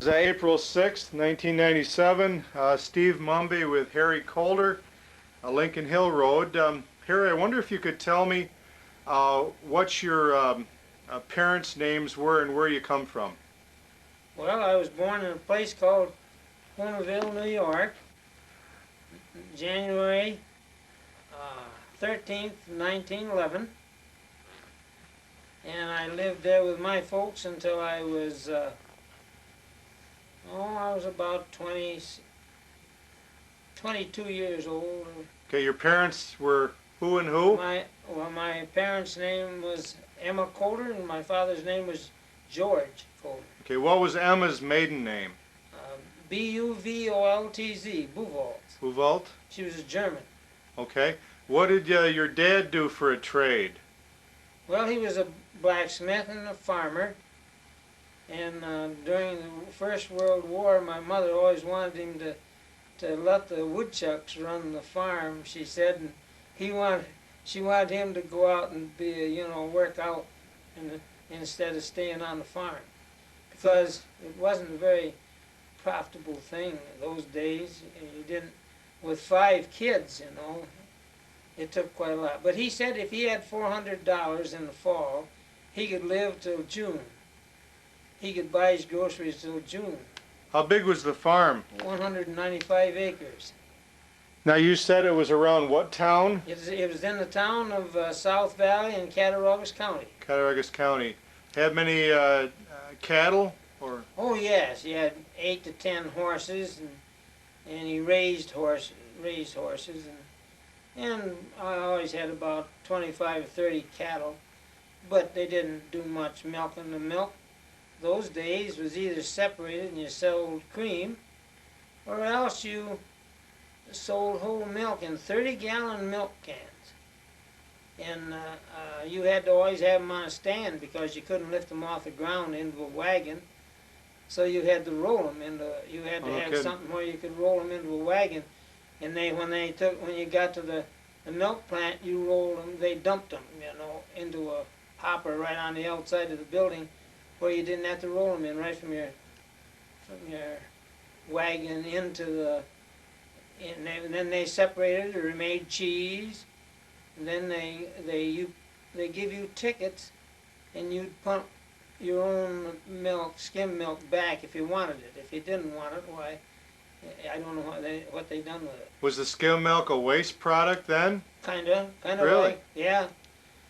It's April 6th, 1997. Steve Mumby with Harry Coulter, Lincoln Hill Road. Harry, I wonder if you could tell me what your parents' names were and where you come from. Well, I was born in a place called Homerville, New York, January 13th, 1911. And I lived there with my folks until I was about 22 years old. Okay, your parents were who and who? My parents' name was Emma Coulter, and my father's name was George Coulter. Okay, what was Emma's maiden name? B-U-V-O-L-T-Z, Buvolt. Buvolt? She was a German. Okay. What did your dad do for a trade? Well, he was a blacksmith and a farmer. And during the First World War, my mother always wanted him to let the woodchucks run the farm, she said, and she wanted him to go out and work out instead of staying on the farm, because it wasn't a very profitable thing in those days. You didn't, with 5 kids, it took quite a lot. But he said if he had $400 in the fall, he could live till June. He could buy his groceries till June. How big was the farm? 195 acres. Now you said it was around what town? It was in the town of South Valley in Cattaraugus County. Cattaraugus County. Had many cattle? Or? Oh yes, he had 8 to 10 horses, and he raised horses, and I always had about 25 or 30 cattle, but they didn't do much milking. The milk those days was either separated and you sold cream, or else you sold whole milk in 30-gallon milk cans. And you had to always have them on a stand because you couldn't lift them off the ground into a wagon. So you had to roll them you had to have something where you could roll them into a wagon. And when you got to the milk plant, you rolled them, they dumped them, into a hopper right on the outside of the building, where you didn't have to roll them in, right from your wagon into the, and then they separated or made cheese, and then they give you tickets, and you'd pump your own milk, skim milk, back if you wanted it. If you didn't want it, why, I don't know what they done with it. Was the skim milk a waste product then? Kinda really? Like, yeah.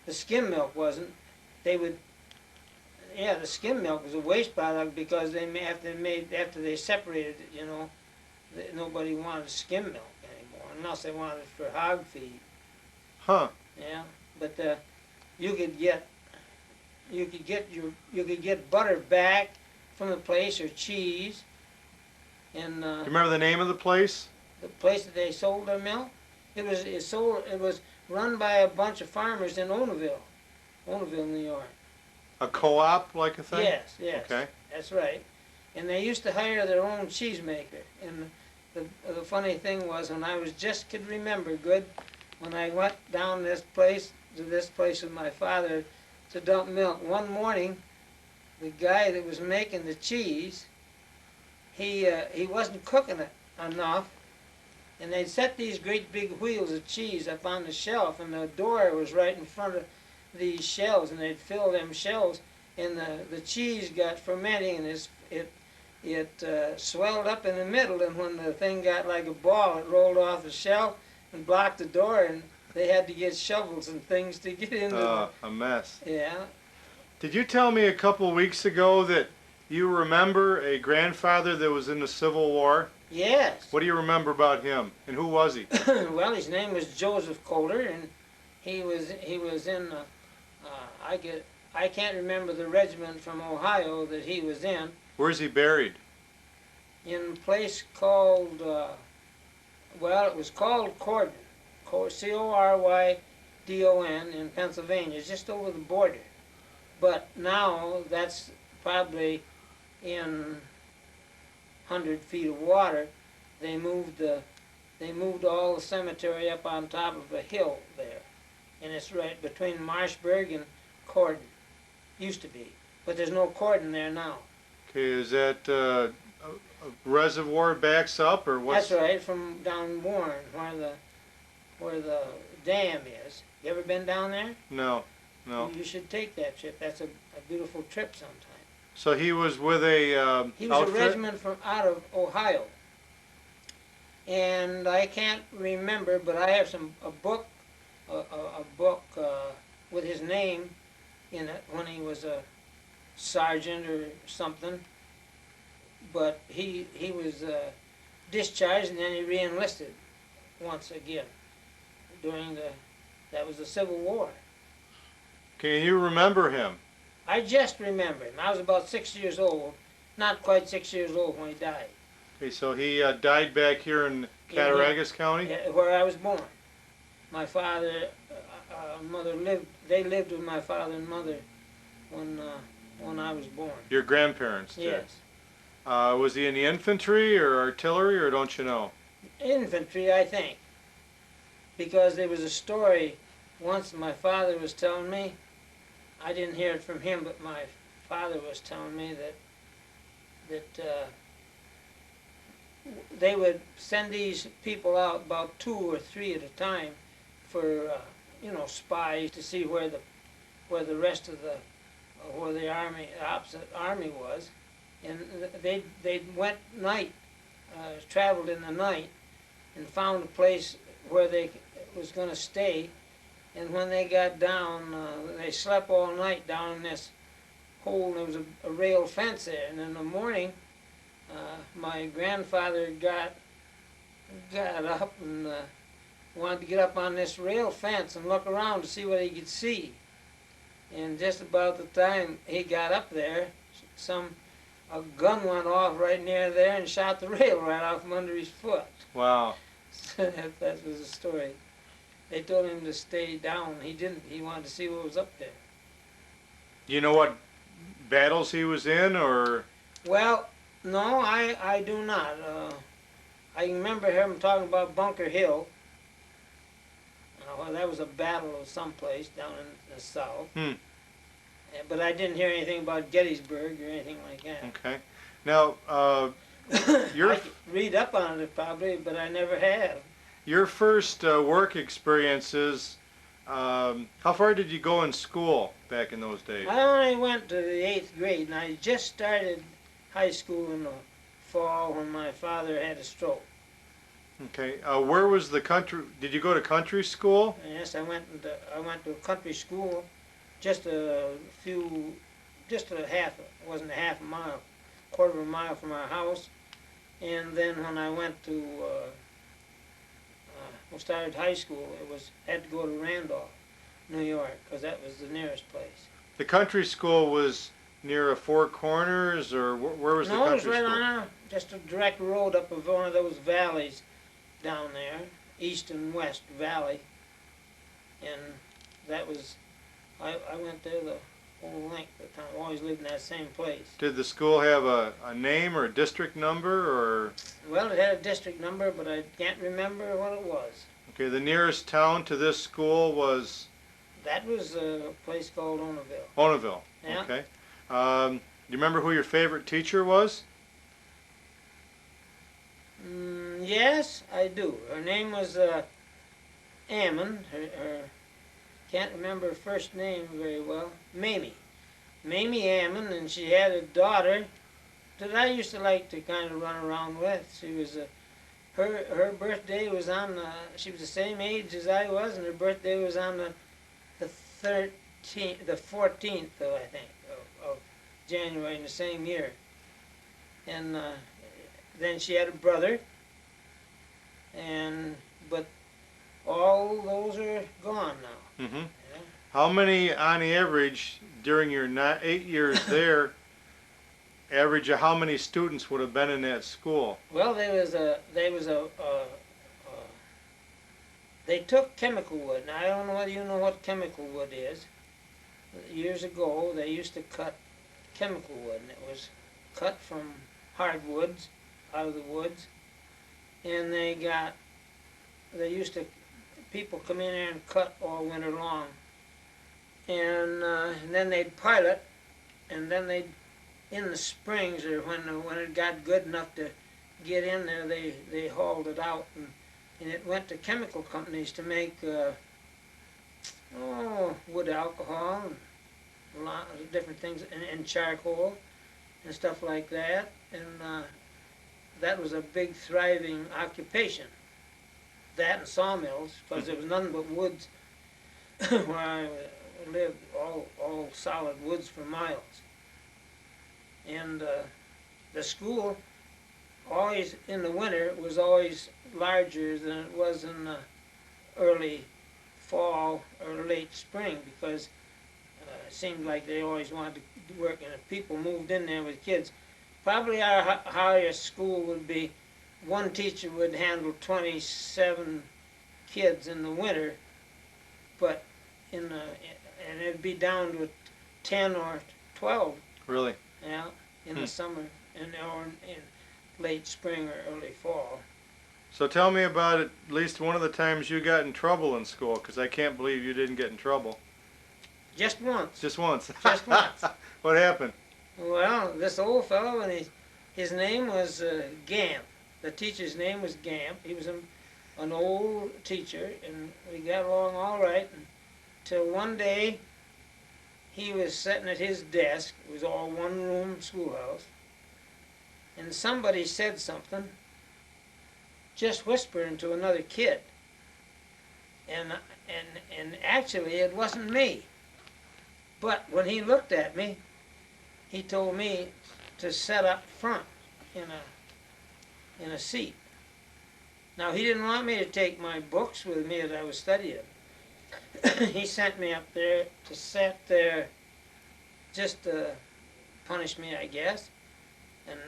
The skim milk wasn't. The skim milk was a waste product because after they separated it, nobody wanted skim milk anymore unless they wanted it for hog feed. Huh. Yeah, but you could get butter back from the place, or cheese. And do you remember the name of the place? The place that they sold their milk? It was run by a bunch of farmers in Ownaville, New York. A co-op like a thing? Yes, Okay. That's right. And they used to hire their own cheesemaker. And the funny thing was, when I could remember good, when I went down to this place with my father to dump milk, one morning, the guy that was making the cheese, he wasn't cooking it enough, and they'd set these great big wheels of cheese up on the shelf, and the door was right in front of these shelves, and they'd fill them shelves, and the cheese got fermenting, and it swelled up in the middle, and when the thing got like a ball, it rolled off the shelf and blocked the door, and they had to get shovels and things to get into a mess. Yeah. Did you tell me a couple weeks ago that you remember a grandfather that was in the Civil War? Yes. What do you remember about him, and who was he? Well, his name was Joseph Coulter, and he was in I can't remember the regiment from Ohio that he was in. Where's he buried? In a place called, it was called Cordon, Corydon in Pennsylvania, just over the border. But now that's probably in 100 feet of water. They moved all the cemetery up on top of a hill there, and it's right between Marshburg and Cordon. Used to be, but there's no Cordon there now. Okay, is that reservoir backs up, or what's? That's right, from down Warren, where the dam is. You ever been down there? No, no. You should take that trip. That's a beautiful trip sometime. So he was with a He was outfit? a regiment from out of Ohio, and I can't remember, but I have a book with his name in it when he was a sergeant or something. But he was discharged, and then he re-enlisted once again during that was the Civil War. Can you remember him? I just remember him. I was about 6 years old, not quite 6 years old when he died. Okay, so he died back here in Cattaraugus County? Where I was born. My father, mother lived. They lived with my father and mother when I was born. Your grandparents did? Yes. Was he in the infantry or artillery, or don't you know? Infantry, I think. Because there was a story once my father was telling me. I didn't hear it from him, but my father was telling me that they would send these people out, about 2 or 3 at a time, for spies to see where the rest of where the opposite army was, and they went night, traveled in the night, and found a place where they was going to stay. And when they got down, they slept all night down in this hole. There was a rail fence there, and in the morning, my grandfather got up and wanted to get up on this rail fence and look around to see what he could see. And just about the time he got up there, a gun went off right near there and shot the rail right off from under his foot. Wow. So that was the story. They told him to stay down. He didn't. He wanted to see what was up there. You know what battles he was in, or? Well, no, I do not. I remember him talking about Bunker Hill. Well, that was a battle of someplace down in the south. But I didn't hear anything about Gettysburg or anything like that. Okay. Now, I could read up on it probably, but I never have. Your first work experiences, how far did you go in school back in those days? I only went to the 8th grade, and I just started high school in the fall when my father had a stroke. Okay. Where was the country? Did you go to country school? Yes, I went to a country school, just a half, it wasn't a half a mile, quarter of a mile from our house. And then when I went to started high school, had to go to Randolph, New York, because that was the nearest place. The country school was near a Four Corners, or where was the country school? No, it was right on just a direct road up of one of those valleys down there, East and West Valley, and that was, I went there the whole length of the time. I always lived in that same place. Did the school have a name or a district number, or? Well, it had a district number, but I can't remember what it was. Okay, the nearest town to this school was? That was a place called Onaville. Onaville, Yeah. okay. Do you remember who your favorite teacher was? Yes, I do. Her name was Ammon. Her can't remember her first name very well. Mamie Ammon, and she had a daughter that I used to like to kind of run around with. She was her birthday was on she was the same age as I was, and her birthday was on the 14th, I think, of January in the same year. And then she had a brother, but all those are gone now. Mm-hmm. Yeah. How many, on average, during your 8 years there, average of how many students would have been in that school? Well, they took chemical wood. Now, I don't know whether you know what chemical wood is. Years ago, they used to cut chemical wood, and it was cut from hardwoods, out of the woods, and people come in there and cut all winter long, and then they'd pile it, and then they'd in the springs, or when it got good enough to get in there, they hauled it out, and it went to chemical companies to make wood alcohol and a lot of different things, and charcoal and stuff like that. And that was a big thriving occupation. That and sawmills, because there was nothing but woods where I lived, all solid woods for miles. And the school, always in the winter, was always larger than it was in the early fall or late spring, because it seemed like they always wanted to work, and if people moved in there with kids, probably our highest school would be, one teacher would handle 27 kids in the winter, but and it'd be down to 10 or 12. Really? Yeah, in the summer, or in late spring or early fall. So tell me about at least one of the times you got in trouble in school, because I can't believe you didn't get in trouble. Just once. Just once. Just once. What happened? Well, this old fellow, and his name was Gamp. The teacher's name was Gamp. He was an old teacher, and we got along all right until one day he was sitting at his desk. It was all one-room schoolhouse, and somebody said something, just whispering to another kid, and actually it wasn't me. But when he looked at me, he told me to sit up front in a seat. Now, he didn't want me to take my books with me as I was studying. He sent me up there to sit there just to punish me, I guess. And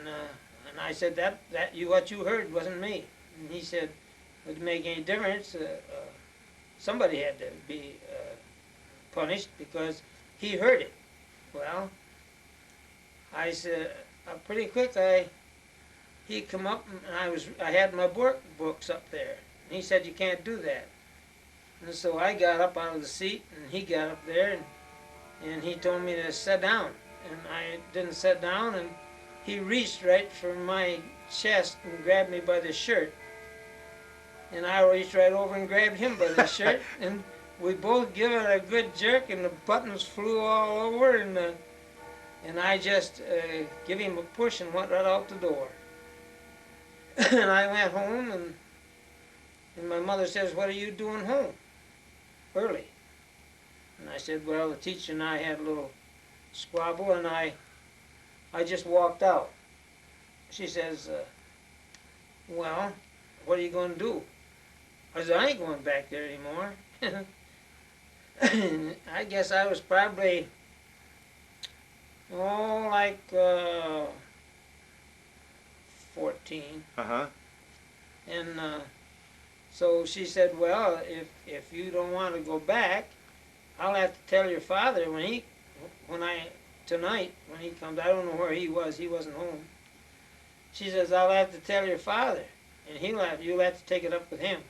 I said, what you heard wasn't me. And he said, would it make any difference? Somebody had to be punished because he heard it. Well, I said, pretty quick, he come up, and I had my books up there. And he said, you can't do that. And so I got up out of the seat, and he got up there, and he told me to sit down. And I didn't sit down, and he reached right for my chest and grabbed me by the shirt. And I reached right over and grabbed him by the shirt, and we both give it a good jerk, and the buttons flew all over, and I just give him a push and went right out the door. And I went home, and my mother says, what are you doing home early? And I said, well, the teacher and I had a little squabble, and I just walked out. She says, well, what are you going to do? I said, I ain't going back there anymore. I guess I was probably, like 14. Uh-huh. And so she said, well, if you don't want to go back, I'll have to tell your father tonight when he comes. I don't know where he was. He wasn't home. She says, I'll have to tell your father, and you'll have to take it up with him.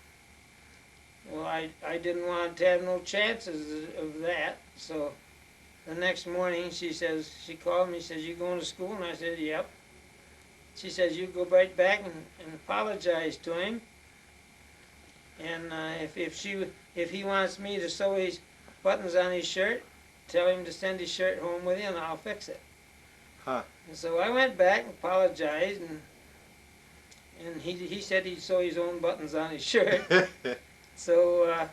Well, I didn't want to have no chances of that. So the next morning she called me, says, you going to school? And I said, yep. She says, you go right back and apologize to him. And if he wants me to sew his buttons on his shirt, tell him to send his shirt home with you, and I'll fix it. Huh. And so I went back and apologized, and he said he'd sew his own buttons on his shirt. So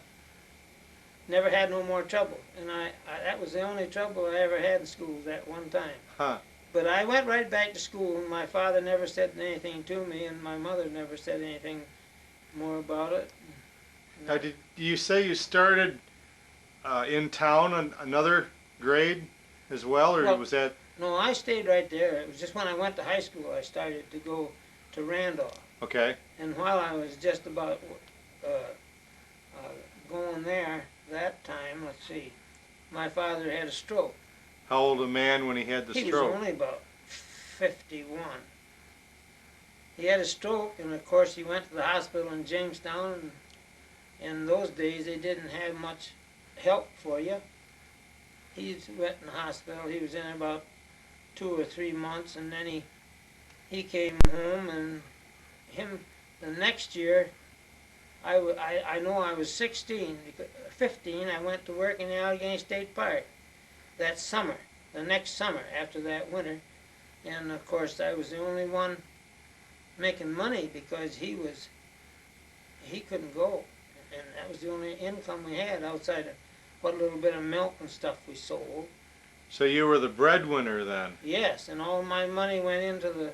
never had no more trouble. And that was the only trouble I ever had in school that one time. Huh. But I went right back to school, and my father never said anything to me, and my mother never said anything more about it. Now, did you say you started in town on another grade as well, or was that? No, I stayed right there. It was just when I went to high school I started to go to Randolph. Okay. And while I was just about going there that time, let's see, my father had a stroke. How old a man when he had the stroke? He was only about 51. He had a stroke, and of course he went to the hospital in Jamestown, and in those days they didn't have much help for you. He went in the hospital. He was in about 2 or 3 months, and then he came home, and the next year, I know I was 16, 15, I went to work in the Allegheny State Park that summer, the next summer after that winter, and of course I was the only one making money because he couldn't go, and that was the only income we had outside of what little bit of milk and stuff we sold. So you were the breadwinner then? Yes, and all my money went into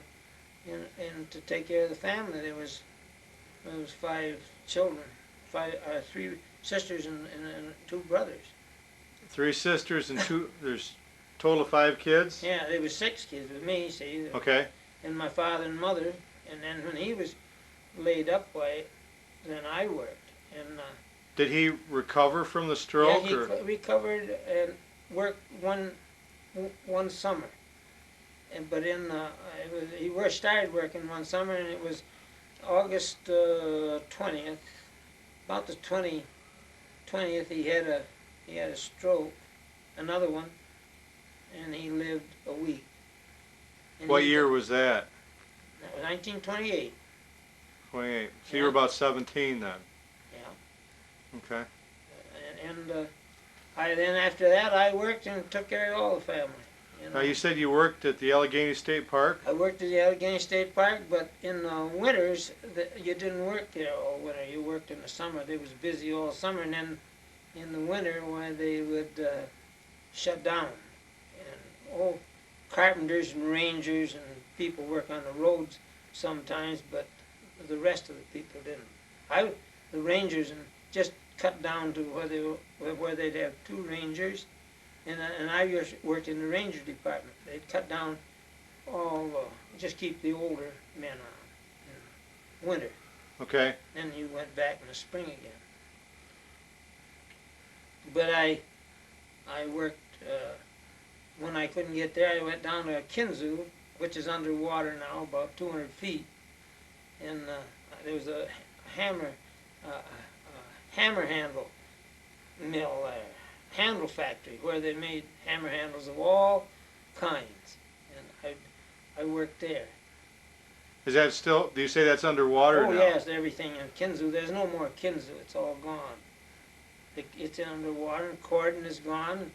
to take care of the family. There was 5 children, 3 sisters and 2 brothers. 3 sisters and 2, there's total of 5 kids? Yeah, there was 6 kids with me, see, Okay. and my father and mother, and then when he was laid up, then I worked. And Did he recover from the stroke? yeah, he or? recovered and worked one summer. But he started working one summer, and it was August 20th, about the 20th. He had a stroke, another one, and he lived a week. And What year was that? That was 1928. 28. So Yeah. you were about 17 then? Yeah. Okay. And then after that, I worked and took care of all the family. Now you said you worked at the Allegheny State Park? I worked at the Allegheny State Park, but in the winters, you didn't work there all winter. You worked in the summer. They was busy all summer, and then in the winter, when they would shut down. And carpenters and rangers and people work on the roads sometimes, but the rest of the people didn't. The rangers just cut down to where they'd have 2 rangers. And I worked in the ranger department. They'd cut down just keep the older men on in winter. Okay. Then you went back in the spring again. But I worked, when I couldn't get there, I went down to Kinzu, which is underwater now, about 200 feet. And there was a hammer handle mill there. Handle factory where they made hammer handles of all kinds, and I worked there. Is that still, do you say that's underwater Oh now? yes, everything in Kinzu. There's no more Kinzu. It's all gone. It's underwater, and Corden is gone.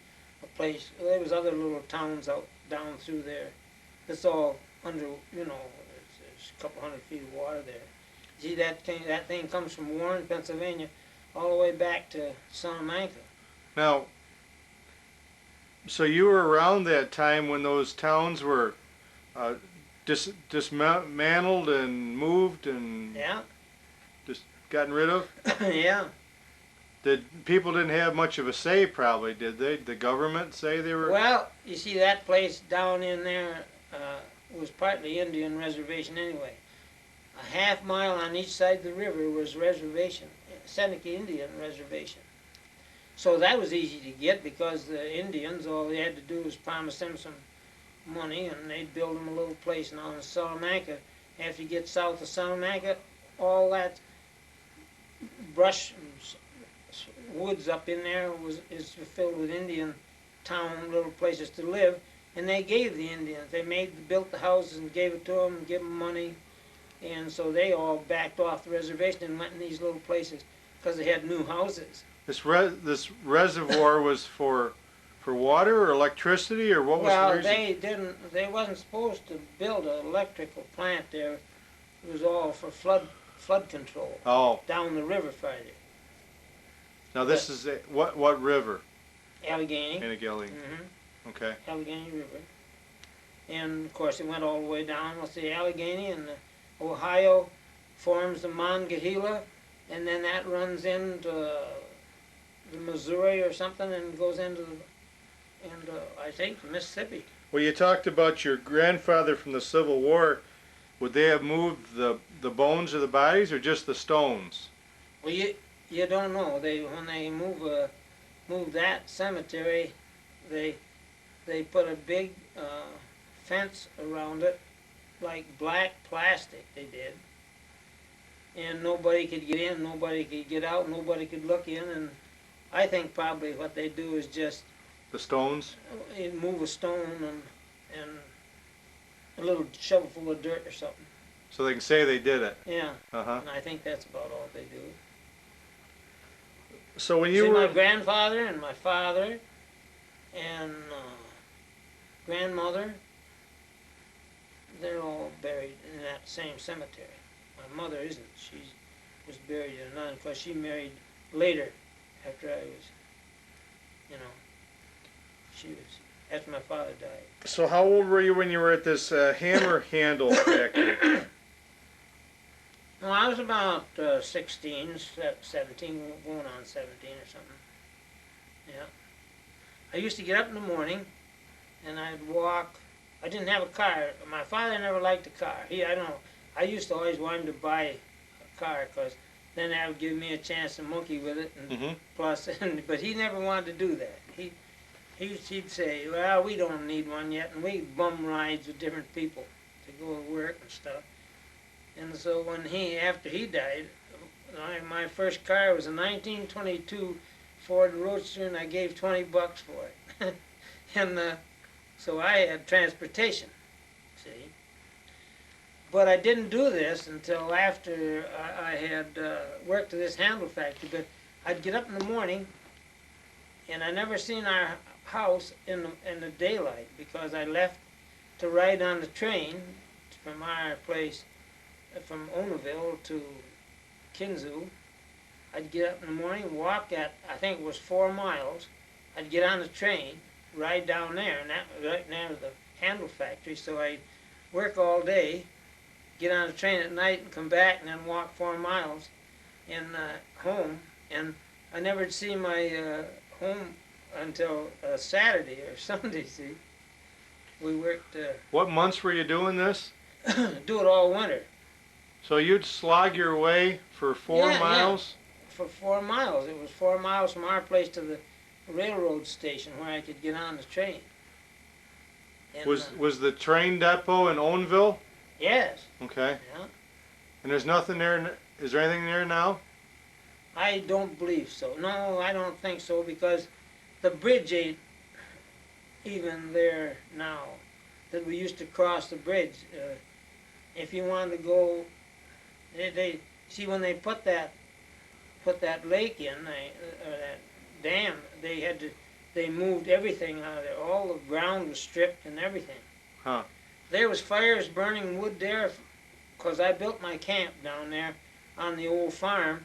There was other little towns down through there. It's all under, there's a couple 100 feet of water there. See, that thing comes from Warren, Pennsylvania, all the way back to Salamanca. Now, so you were around that time when those towns were dismantled and moved and Yeah. just gotten rid of? Yeah. People didn't have much of a say, probably, did they? Did the government say they were? Well, you see, that place down in there was partly Indian reservation anyway. A half mile on each side of the river was reservation, Seneca Indian reservation. So that was easy to get because the Indians, all they had to do was promise them some money and they'd build them a little place. Now in Salamanca, after you get south of Salamanca, all that brush and woods up in there is filled with Indian town, little places to live, and they gave the Indians. They built the houses and gave it to them and gave them money, and so they all backed off the reservation and went in these little places because they had new houses. This reservoir was for water or electricity, or what was the reason? They wasn't supposed to build an electrical plant there. It was all for flood control. Oh. Down the river farther. Now this is what river? Allegheny. Allegheny. Mm-hmm. Okay. Allegheny River. And of course it went all the way down with the Allegheny, and the Ohio forms the Monongahela, and then that runs into the Missouri or something and goes into I think Mississippi. Well, you talked about your grandfather from the Civil War. Would they have moved the bones of the bodies or just the stones? Well, you don't know. When they move that cemetery, they put a big fence around it, like black plastic. They did, and nobody could get in, nobody could get out, nobody could look in. And I think probably what they do is just The stones? move a stone and a little shovel full of dirt or something. So they can say they did it. Yeah, Uh-huh. and I think that's about all they do. So when See, you my were, grandfather and my father and grandmother, they're all buried in that same cemetery. My mother isn't. She was buried in none because she married later after I was, you know, she was, after my father died. so how old were you when you were at this hammer handle factory? Well, I was about 16, 17, going on 17 or something. Yeah. I used to get up in the morning and I'd walk. I didn't have a car. My father never liked a car. I don't know. I used to always want him to buy a car because then that would give me a chance to monkey with it. And Mm-hmm. plus, but he never wanted to do that. He'd say, well, we don't need one yet, and we bum rides with different people to go to work and stuff. And so after he died, my first car was a 1922 Ford Roadster, and I gave $20 for it. And so I had transportation, see. But I didn't do this until after I had worked at this handle factory. But I'd get up in the morning, and I never seen our house in the daylight because I left to ride on the train from our place, from Onaville to Kinzu. I'd get up in the morning, walk at, I think it was 4 miles. I'd get on the train, ride down there, and that was right near the handle factory. So I'd work all day, get on the train at night and come back and then walk 4 miles and home. And I never see my home until Saturday or Sunday, see. We worked, What months were you doing this? do it all winter. So you'd slog your way for 4 Yeah, yeah. miles? For 4 miles. It was 4 miles from our place to the railroad station where I could get on the train. And, Was the train depot in Ownville? yes. Okay. Yeah. And there's nothing there. Is there anything there now? I don't believe so. No, I don't think so because the bridge ain't even there now. That we used to cross the bridge. If you wanted to go, they see when they put that lake in, or that dam, they moved everything out of there. All the ground was stripped and everything. Huh. There was fires burning wood there, because I built my camp down there on the old farm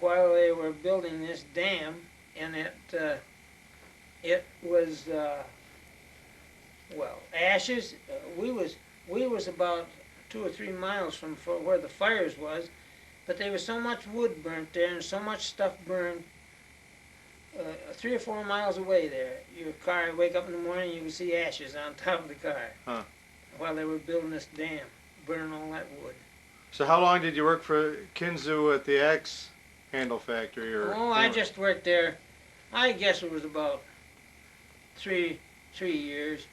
while they were building this dam, and it was well, ashes. We was about 2 or 3 miles from where the fires was, but there was so much wood burnt there and so much stuff burned 3 or 4 miles away there. Your car, wake up in the morning, you can see ashes on top of the car. Huh. While they were building this dam, burning all that wood. So how long did you work for Kinzu at the axe handle factory? I just worked there. I guess it was about three years.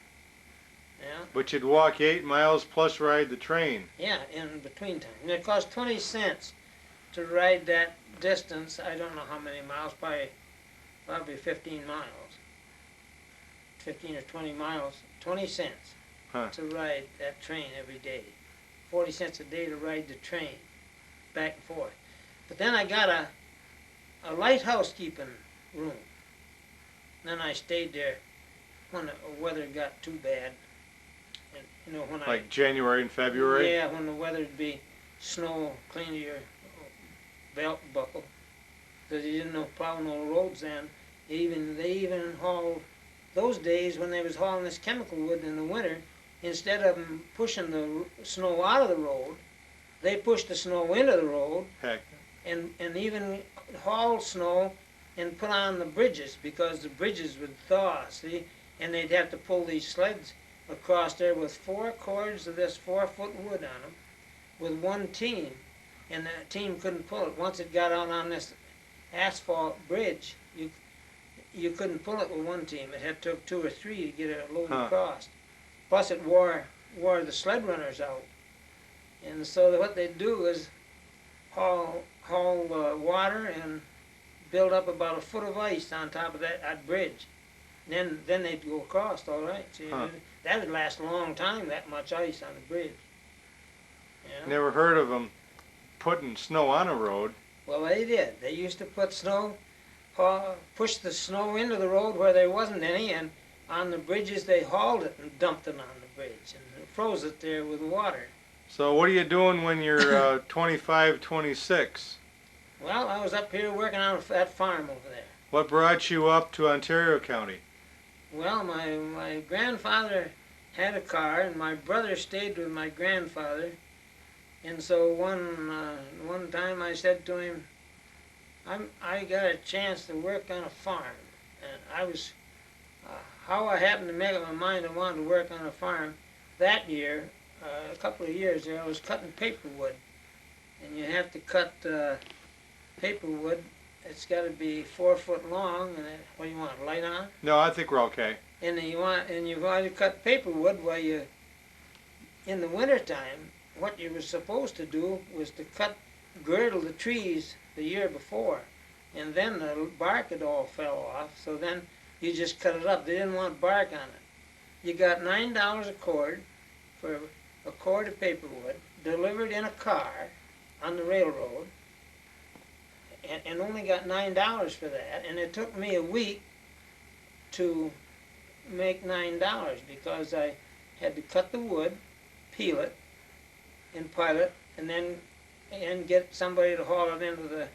Yeah. But you'd walk 8 miles plus ride the train. Yeah, in between time. And it cost 20 cents to ride that distance. I don't know how many miles, probably 15 miles. 15 or 20 miles, 20 cents to ride that train every day. 40 cents a day to ride the train back and forth. But then I got a light housekeeping room. Then I stayed there when the weather got too bad. And, you know, when Like January and February? Yeah, when the weather'd be snow, clean to your belt buckle. Because you didn't know plow no roads then. They even hauled, those days when they was hauling this chemical wood in the winter, instead of them pushing the snow out of the road, they pushed the snow into the road. Heck. And even hauled snow and put on the bridges because the bridges would thaw, see? And they'd have to pull these sleds across there with 4 cords of this 4-foot wood on them with one team. And that team couldn't pull it. Once it got out on this asphalt bridge, you couldn't pull it with one team. It had took 2 or 3 to get it load across. Plus it wore the sled runners out. And so what they'd do is haul water and build up about a foot of ice on top of that bridge. Then they'd go across, all right. See, that would last a long time, that much ice on the bridge. Yeah. Never heard of them putting snow on a road. Well, they did. They used to put snow, push the snow into the road where there wasn't any, and on the bridges they hauled it and dumped it on the bridge and froze it there with water. So what are you doing when you're 25, 26? Well, I was up here working on that farm over there. What brought you up to Ontario County? Well, my grandfather had a car, and my brother stayed with my grandfather. And so one time I said to him, I got a chance to work on a farm. And I was, how I happened to make up my mind I wanted to work on a farm that year, a couple of years there, I was cutting paper wood. And you have to cut paper wood. It's got to be 4 foot long, and what do you want, light on? No, I think we're okay. And you want to cut paper wood. Well, in the wintertime, what you were supposed to do was to girdle the trees the year before, and then the bark had all fell off. So then you just cut it up. They didn't want bark on it. You got $9 a cord for a cord of paper wood delivered in a car on the railroad. And only got $9 for that, and it took me a week to make $9 because I had to cut the wood, peel it, and pile it, and get somebody to haul it into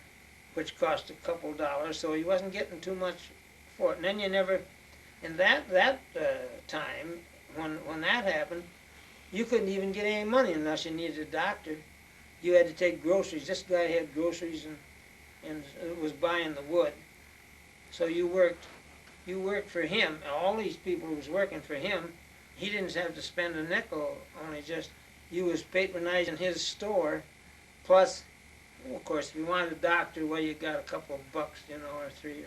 which cost a couple dollars, so he wasn't getting too much for it. And then in that time, when that happened, you couldn't even get any money unless you needed a doctor. You had to take groceries. This guy had groceries and was buying the wood. So you worked for him. All these people who was working for him, he didn't have to spend a nickel, only just you was patronizing his store. Plus, of course, if you wanted a doctor, well, you got a couple of bucks, or $3.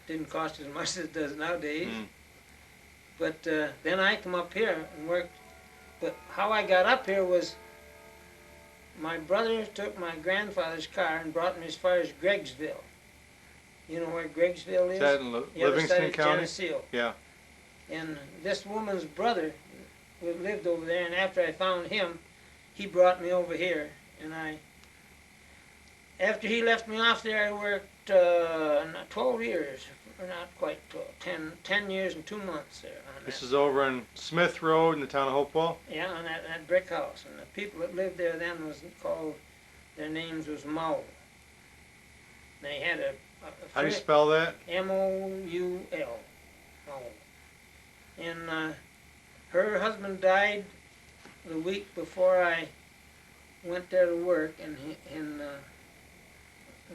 Didn't cost as much as it does nowadays. Mm. But then I come up here and worked. But how I got up here was my brother took my grandfather's car and brought me as far as Greggsville. You know where Greggsville is? Is that in Livingston County? Geneseo. Yeah. And this woman's brother lived over there, and after I found him, he brought me over here. And after he left me off there, I worked 12 years, or not quite 12, 10 years and 2 months there. This is over on Smith Road in the town of Hopewell? Yeah, on that brick house. And the people that lived there then their names was Moul. They had a how do you spell that? M-O-U-L. Moul. And her husband died the week before I went there to work, and in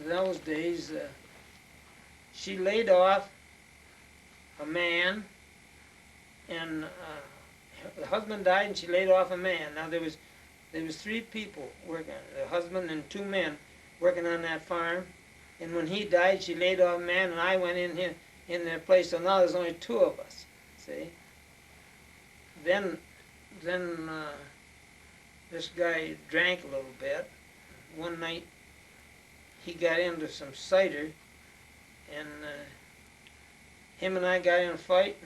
those days, she laid off a man, and the husband died, and she laid off a man. Now there was 3 people working, the husband and 2 men working on that farm, and when he died, she laid off a man, and I went in here in their place. So now there's only 2 of us. See? Then this guy drank a little bit. One night, he got into some cider, and him and I got in a fight,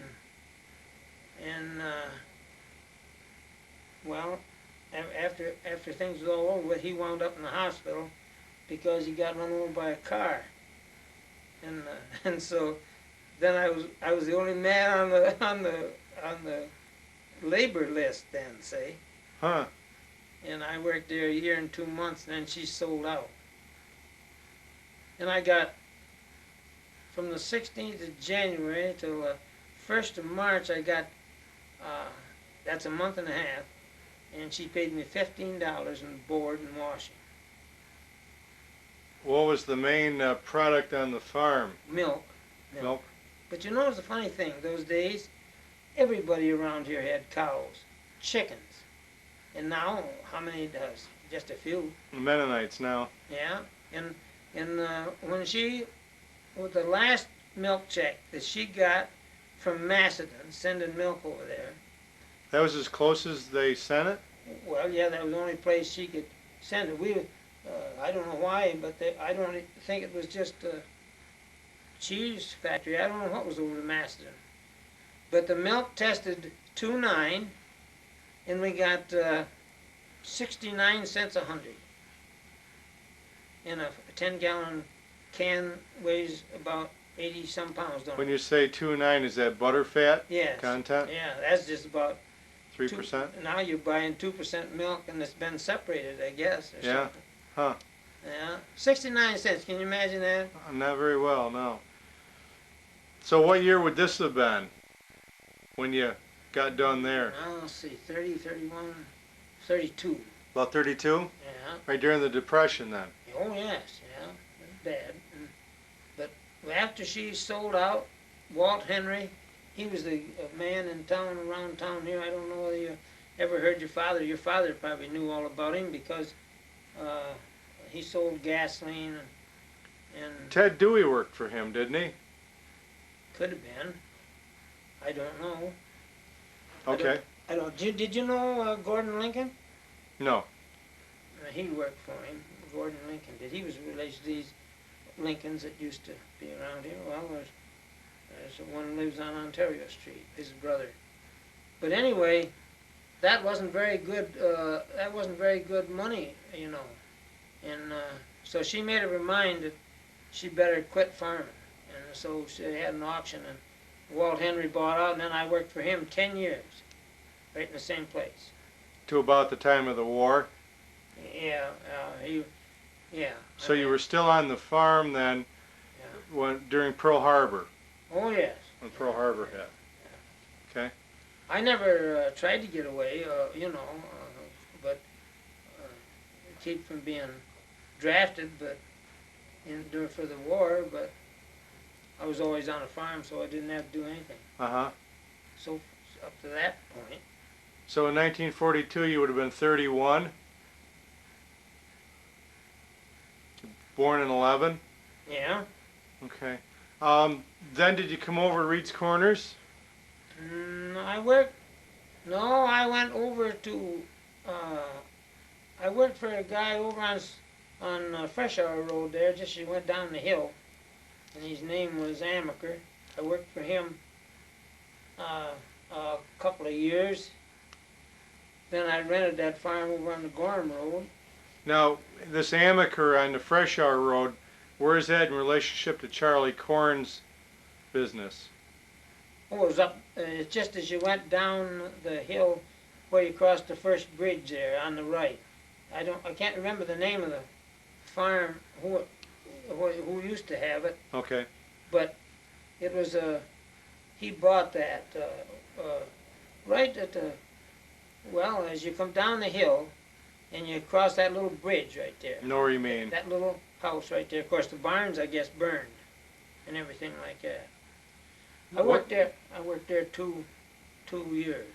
and well, after things was all over with, he wound up in the hospital because he got run over by a car, and so then I was the only man on the labor list then, say. Huh. And I worked there a year and 2 months, and then she sold out. And I got, from the 16th of January till the 1st of March, I got, that's a month and a half, and she paid me $15 in board and washing. What was the main product on the farm? Milk. Milk. But you know, it's a funny thing. Those days, everybody around here had cows, chickens. And now, how many does? Just a few. The Mennonites now. Yeah. And when with the last milk check that she got from Macedon, sending milk over there. That was as close as they sent it? Well, yeah, that was the only place she could send it. I don't know why, but I don't think it was just a cheese factory. I don't know what was over to Macedon. But the milk tested 2.9, and we got 69 cents a hundred. And a 10-gallon can weighs about 80 some pounds, don't When it? you say 2.9, is that butter fat Yes. content? Yeah, that's just about 3%? now you're buying 2% milk, and it's been separated, I guess, or Yeah. something. Huh. Yeah, 69 cents. Can you imagine that? Not very well, no. So what year would this have been when you got done there? Let's see, 30, 31, 32. About 32? Yeah. Right during the Depression then. Oh yes, yeah, it's bad. But after she sold out, Walt Henry, he was the man in town, around town here. I don't know whether you ever heard your father. Your father probably knew all about him because he sold gasoline and Ted Dewey worked for him, didn't he? could have been. I don't know. Okay. I don't. Did you know Gordon Lincoln? No. He worked for him. Gordon Lincoln did. He was related to these Lincolns that used to be around here. Well, there's one who lives on Ontario Street, his brother. But anyway, that wasn't very good. That wasn't very good money, you know. And so she made up her mind that she better quit farming. And so she had an auction, and Walt Henry bought out, and then I worked for him 10 years, right in the same place. To about the time of the war. Yeah, yeah. So you were still on the farm then during Pearl Harbor, Oh yes. when Pearl Harbor hit. Okay. I never tried to get away, but keep from being drafted, but for the war. But I was always on a farm, so I didn't have to do anything. Uh-huh. So up to that point. So in 1942 you would have been 31. Born in 11. Yeah. Okay. Then did you come over to Reed's Corners? I worked. No, I went over to. I worked for a guy over on Fresh Hour Road there. Just you went down the hill, and his name was Amaker. I worked for him a couple of years. Then I rented that farm over on the Gorham Road. Now, this Amaker on the Fresh Hour Road, where is that in relationship to Charlie Corn's business? Oh, it was up. It's just as you went down the hill, where you crossed the first bridge there on the right. I can't remember the name of the farm who used to have it, Okay. but it was he bought that right at the as you come down the hill, and you cross that little bridge right there. Know what you mean. That little house right there. Of course, the barns I guess burned and everything like that. I worked there 2 years.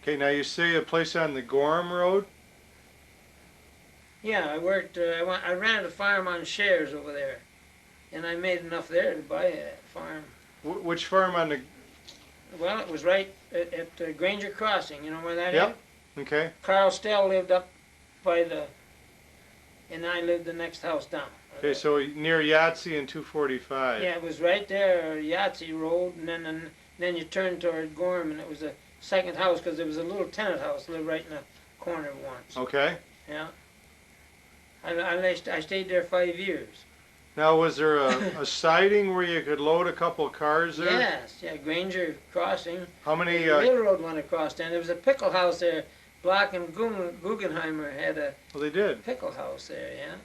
Okay, now you say a place on the Gorham Road? Yeah, I worked. I rented a farm on shares over there, and I made enough there to buy a farm. Which farm on the... Well, it was right at Granger Crossing. You know where that is? Yep. Okay. Carl Stell lived up by and I lived the next house down. Okay, so near Yahtzee and 245. Yeah, it was right there, Yahtzee Road, and then you turned toward Gorham, and it was a second house because there was a little tenant house lived right in the corner once. Okay. Yeah. I stayed there 5 years. Now, was there a siding where you could load a couple of cars there? Yes, yeah, Granger Crossing. How many... The railroad went across there, and there was a pickle house there. Block and Guggenheimer had a well, they did. pickle house there, yeah.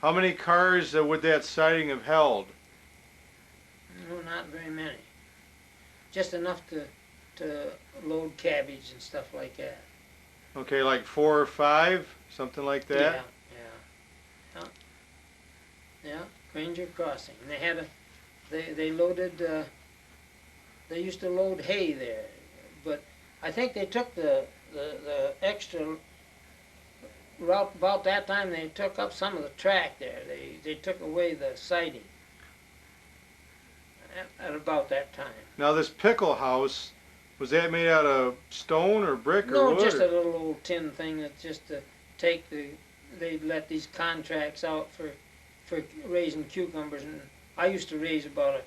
How many cars would that siding have held? No, not very many. Just enough to load cabbage and stuff like that. Okay, like 4 or 5, something like that? Yeah, Granger Crossing. And they had they loaded, they used to load hay there. But I think they took the extra, about that time they took up some of the track there. They took away the siding at about that time. Now this pickle house, was that made out of stone or brick or No, wood? just a little old tin thing that's just to take they'd let these contracts out for raising cucumbers, and I used to raise about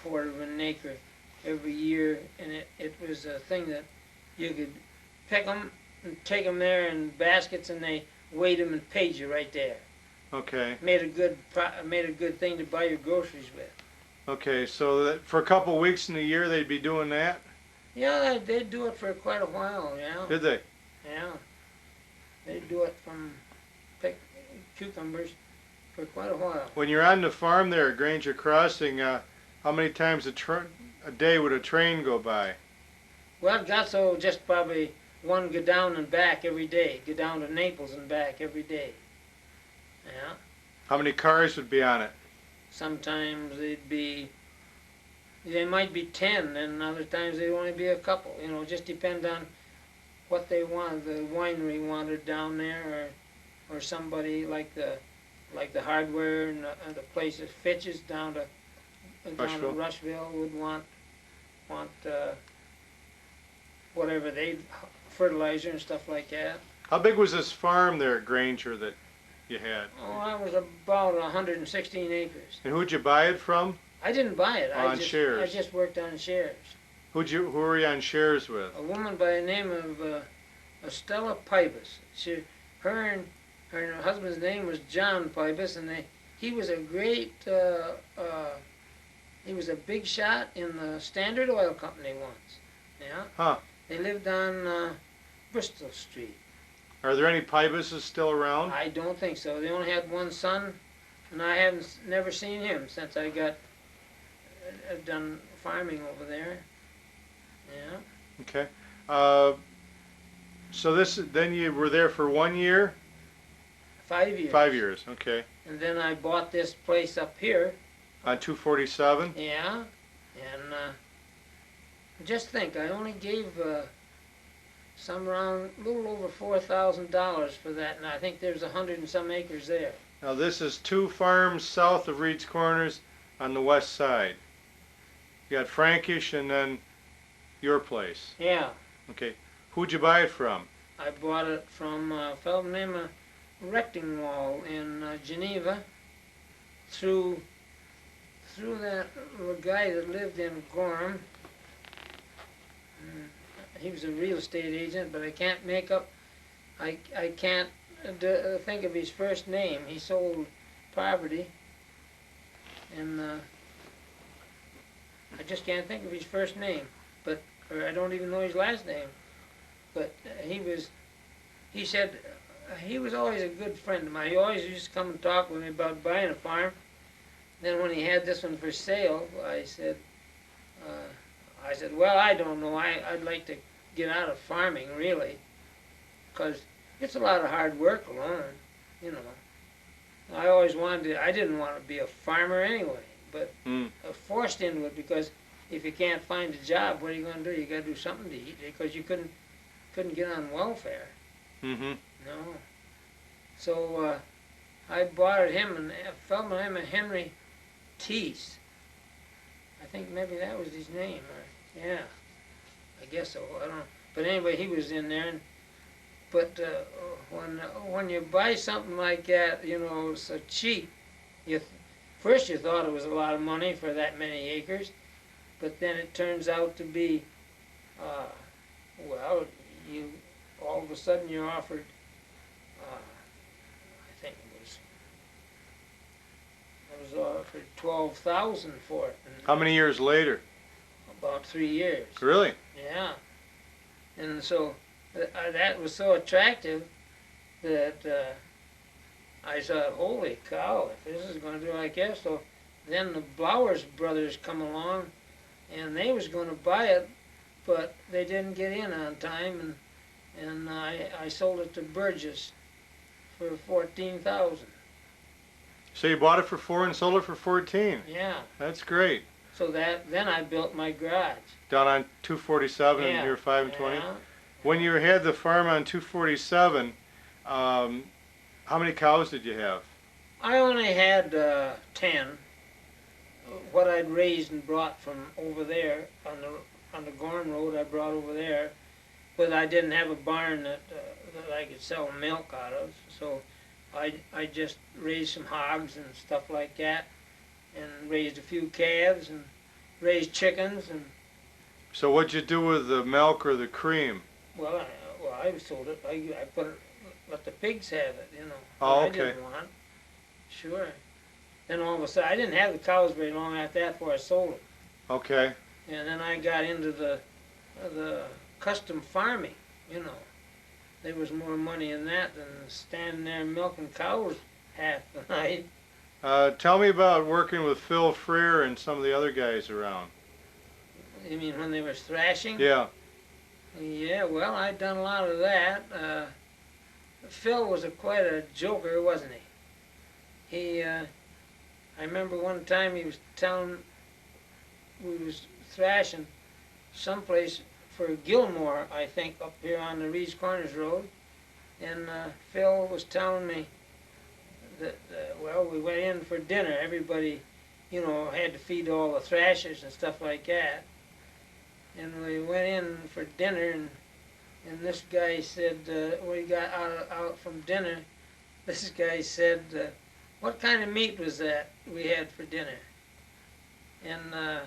1/4 of an acre every year, and it was a thing that You could pick them and take them there in baskets, and they weighed them and paid you right there. Okay. Made a good thing to buy your groceries with. Okay, so that for a couple of weeks in the year they'd be doing that? Yeah, they'd do it for quite a while. Yeah, Did they? yeah, they'd do it from pick cucumbers for quite a while. When you're on the farm there at Granger Crossing, how many times a day would a train go by? Well, it got so just probably one go down and back every day. Go down to Naples and back every day. Yeah. How many cars would be on it? Sometimes they might be 10, and other times they'd only be a couple. You know, just depend on what they wanted. The winery wanted down there, or somebody like the hardware and the place that Fitch's down to Rushville would want whatever they fertilizer and stuff like that. How big was this farm there at Granger that you had? Oh, I was about 116 acres. And who'd you buy it from? I didn't buy it. On shares. I just worked on shares. Who were you on shares with? A woman by the name of Estella Pybus. Her and her husband's name was John Pybus, and he was a great, he was a big shot in the Standard Oil Company once. Yeah. Huh. They lived on Bristol Street. Are there any Pybuses still around? I don't think so. They only had one son, and I haven't never seen him since I got done farming over there. Yeah. Okay. So then you were there for 1 year? 5 years. 5 years, okay. And then I bought this place up here. On 247? Yeah. And just think, I only gave some around a little over $4,000 for that, and I think there's 100 and some acres there. Now this is 2 farms south of Reed's Corners on the west side. You got Frankish and then your place. Yeah. Okay. Who'd you buy it from? I bought it from a fellow named Rechtingwall in Geneva through that little guy that lived in Gorham. He was a real estate agent, but I can't I can't think of his first name. He sold property, and I just can't think of his first name, or I don't even know his last name. But he said, he was always a good friend of mine. He always used to come and talk with me about buying a farm. Then when he had this one for sale, I said, well, I don't know. I'd like to get out of farming, really, because it's a lot of hard work alone, you know. I always I didn't want to be a farmer anyway, but I was forced into it, because if you can't find a job, what are you going to do? You got to do something to eat, because you couldn't get on welfare. Mm-hmm. No. So I bought him, and a fellow named Henry Teese. I think maybe that was his name. Yeah, I guess so. I don't know. But anyway, he was in there. But when you buy something like that, you know, so cheap, first you thought it was a lot of money for that many acres, but then it turns out to be, well, all of a sudden you're offered, I think I was offered $12,000 for it. How many years later? About 3 years. Really? Yeah. And so that was so attractive that I thought, holy cow, if this is going to do like this. So then the Blowers brothers come along, and they was going to buy it, but they didn't get in on time, and I sold it to Burgess for $14,000. So you bought it for 4 and sold it for 14. Yeah. That's great. So then I built my garage. Down on 247 and here 5 and 20. Yeah. When you had the farm on 247, how many cows did you have? I only had 10. What I'd raised and brought from over there on the Gorham Road, I brought over there, but I didn't have a barn that I could sell milk out of. So I just raised some hogs and stuff like that, and raised a few calves and raised chickens. And so what'd you do with the milk or the cream? Well, I was told it. I put it, let the pigs have it, you know. Oh, I okay. didn't want. Sure. Then all of a sudden, I didn't have the cows very long after that before I sold them. Okay. And then I got into the custom farming, you know. There was more money in that than standing there milking cows half the night. Tell me about working with Phil Freer and some of the other guys around. You mean when they were thrashing? Yeah. Yeah, well, I'd done a lot of that. Phil was quite a joker, wasn't he? I remember one time he was telling, we was thrashing someplace for Gilmore, I think, up here on the Reed's Corners Road. And Phil was telling me that, well, we went in for dinner. Everybody, you know, had to feed all the thrashers and stuff like that. And we went in for dinner, and this guy said, when we got out from dinner, this guy said, what kind of meat was that we had for dinner? And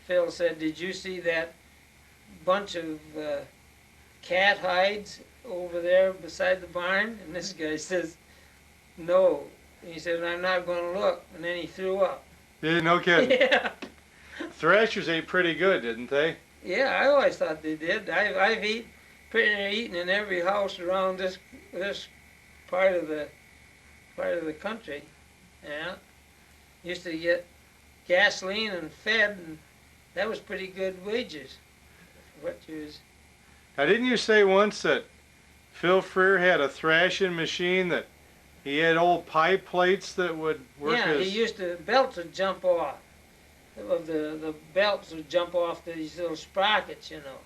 Phil said, did you see that bunch of cat hides over there beside the barn? And this guy says, no. And he said, I'm not going to look. And then he threw up. Yeah, no kidding. Yeah. Thrashers ate pretty good, didn't they? Yeah, I always thought they did. I've eaten in every house around this part of the country. Yeah, used to get gasoline and fed, and that was pretty good wages. What you was. Now, didn't you say once that Phil Freer had a thrashing machine that he had old pie plates that would work Yeah, as... he used to belts would jump off. The belts would jump off these little sprockets, you know,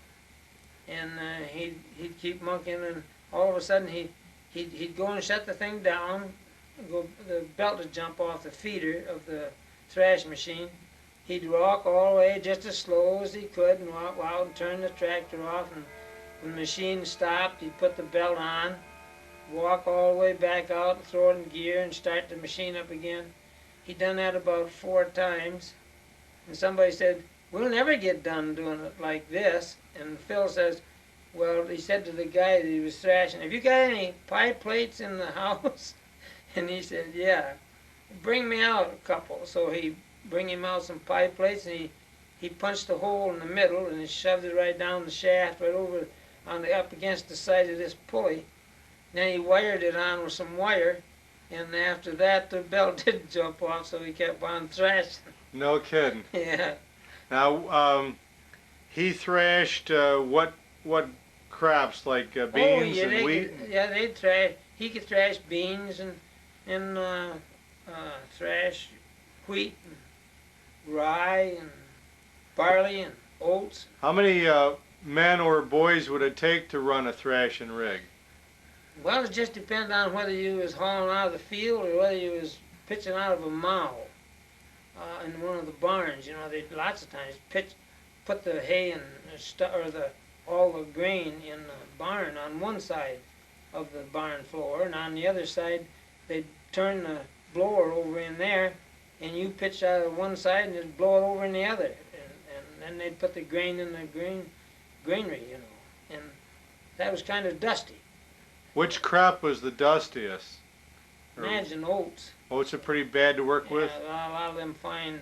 and he'd keep monkeying, and all of a sudden he'd go and shut the thing down. The belt would jump off the feeder of the thrash machine. He'd walk all the way just as slow as he could and walk out and turn the tractor off, and when the machine stopped, he'd put the belt on, walk all the way back out, throw it in gear, and start the machine up again. He'd done that about 4 times. And somebody said, we'll never get done doing it like this. And Phil says, well, he said to the guy that he was thrashing, have you got any pie plates in the house? And he said, yeah, bring me out a couple. So he bring him out some pie plates, and he punched a hole in the middle, and he shoved it right down the shaft, right over up against the side of this pulley. Then he wired it on with some wire, and after that the belt did jump off, so he kept on thrashing. No kidding. Yeah. Now, he thrashed what crops, like beans and wheat? Yeah, they'd thrash. He could thrash beans and thrash wheat and rye and barley and oats. How many men or boys would it take to run a thrashing rig? Well, it just depends on whether you was hauling out of the field or whether you was pitching out of a mow in one of the barns. You know, they lots of times put the hay and all the grain in the barn on one side of the barn floor, and on the other side they'd turn the blower over in there, and you pitch out of one side and just blow it over in the other, and then they'd put the grain in the granary, you know, and that was kind of dusty. Which crop was the dustiest? Imagine oats. Oats are pretty bad to work with? Yeah, a lot of them fine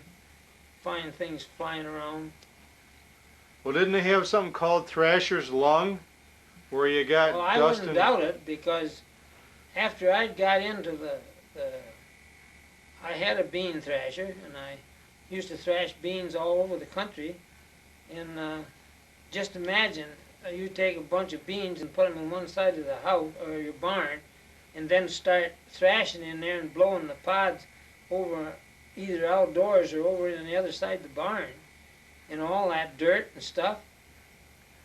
things flying around. Well, didn't they have something called Thrasher's Lung, where you got Well, I dust wouldn't and... doubt it, because after I got into I had a bean thrasher, and I used to thrash beans all over the country, and just imagine you take a bunch of beans and put them on one side of the house or your barn, and then start thrashing in there and blowing the pods over either outdoors or over on the other side of the barn, and all that dirt and stuff.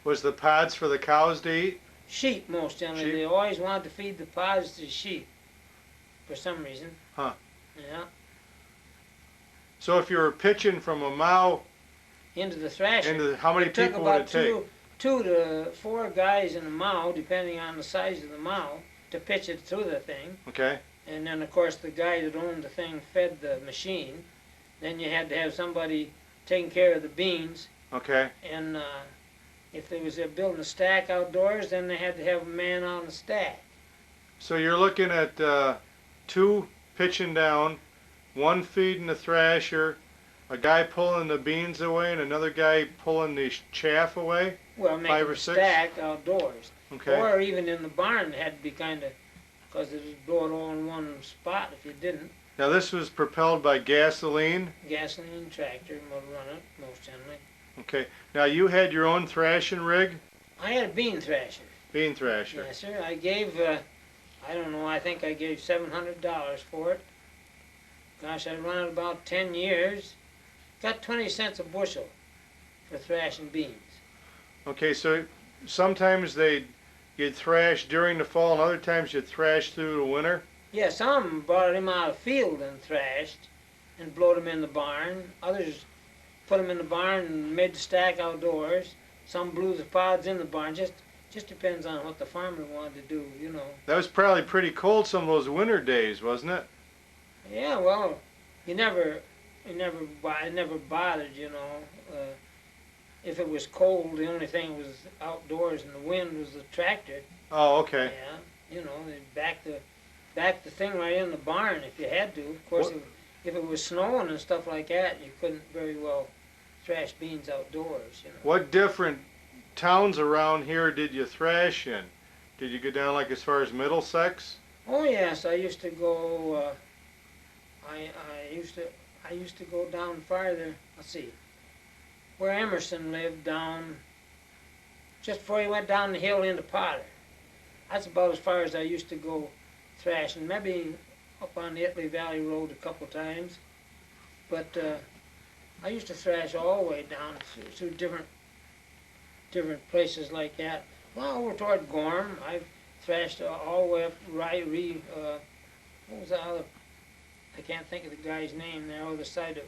Was the pods for the cows to eat? Sheep, most generally. Sheep? They always wanted to feed the pods to sheep for some reason. Huh. Yeah. So if you were pitching from a mow Into the thrasher. how many It took people would about it take? 2 to 4 guys in a mow, depending on the size of the mow, to pitch it through the thing. Okay. And then, of course, the guy that owned the thing fed the machine. Then you had to have somebody taking care of the beans, Okay. and If they was building a stack outdoors, then they had to have a man on the stack. So you're looking at two pitching down, one feeding the thrasher, a guy pulling the beans away, and another guy pulling the chaff away? Well, Five making or a six? stack outdoors. Okay. Or even in the barn, it had to be kind of, because it would blow it all in one spot if you didn't. Now this was propelled by gasoline? Gasoline tractor would run it, most generally. Okay. Now you had your own thrashing rig? I had a bean thrasher. Bean thrasher. Yes, sir. I gave, I don't know, I think I gave $700 for it. Gosh, I run it about 10 years. Got 20 cents a bushel for thrashing beans. Okay, so sometimes you'd thrash during the fall, and other times you'd thrash through the winter? Yeah, some brought him out of the field and thrashed and blowed him in the barn. Others put him in the barn and made the stack outdoors. Some blew the pods in the barn. Just depends on what the farmer wanted to do, you know. That was probably pretty cold some of those winter days, wasn't it? Yeah, well, it never bothered, you know. If it was cold, the only thing was outdoors and the wind was the tractor. Oh, okay. Yeah, you know, they back the thing right in the barn if you had to. Of course, if it was snowing and stuff like that, you couldn't very well thrash beans outdoors, you know. What different towns around here did you thrash in? Did you go down like as far as Middlesex? Oh yes, I used to go. I used to go down farther. Let's see, where Emerson lived, down just before you went down the hill into Potter. That's about as far as I used to go thrashing. Maybe up on the Italy Valley Road a couple times, but I used to thrash all the way down through different places like that. Well, over toward Gorham, I've thrashed all the way up what was the other? I can't think of the guy's name there, on the side of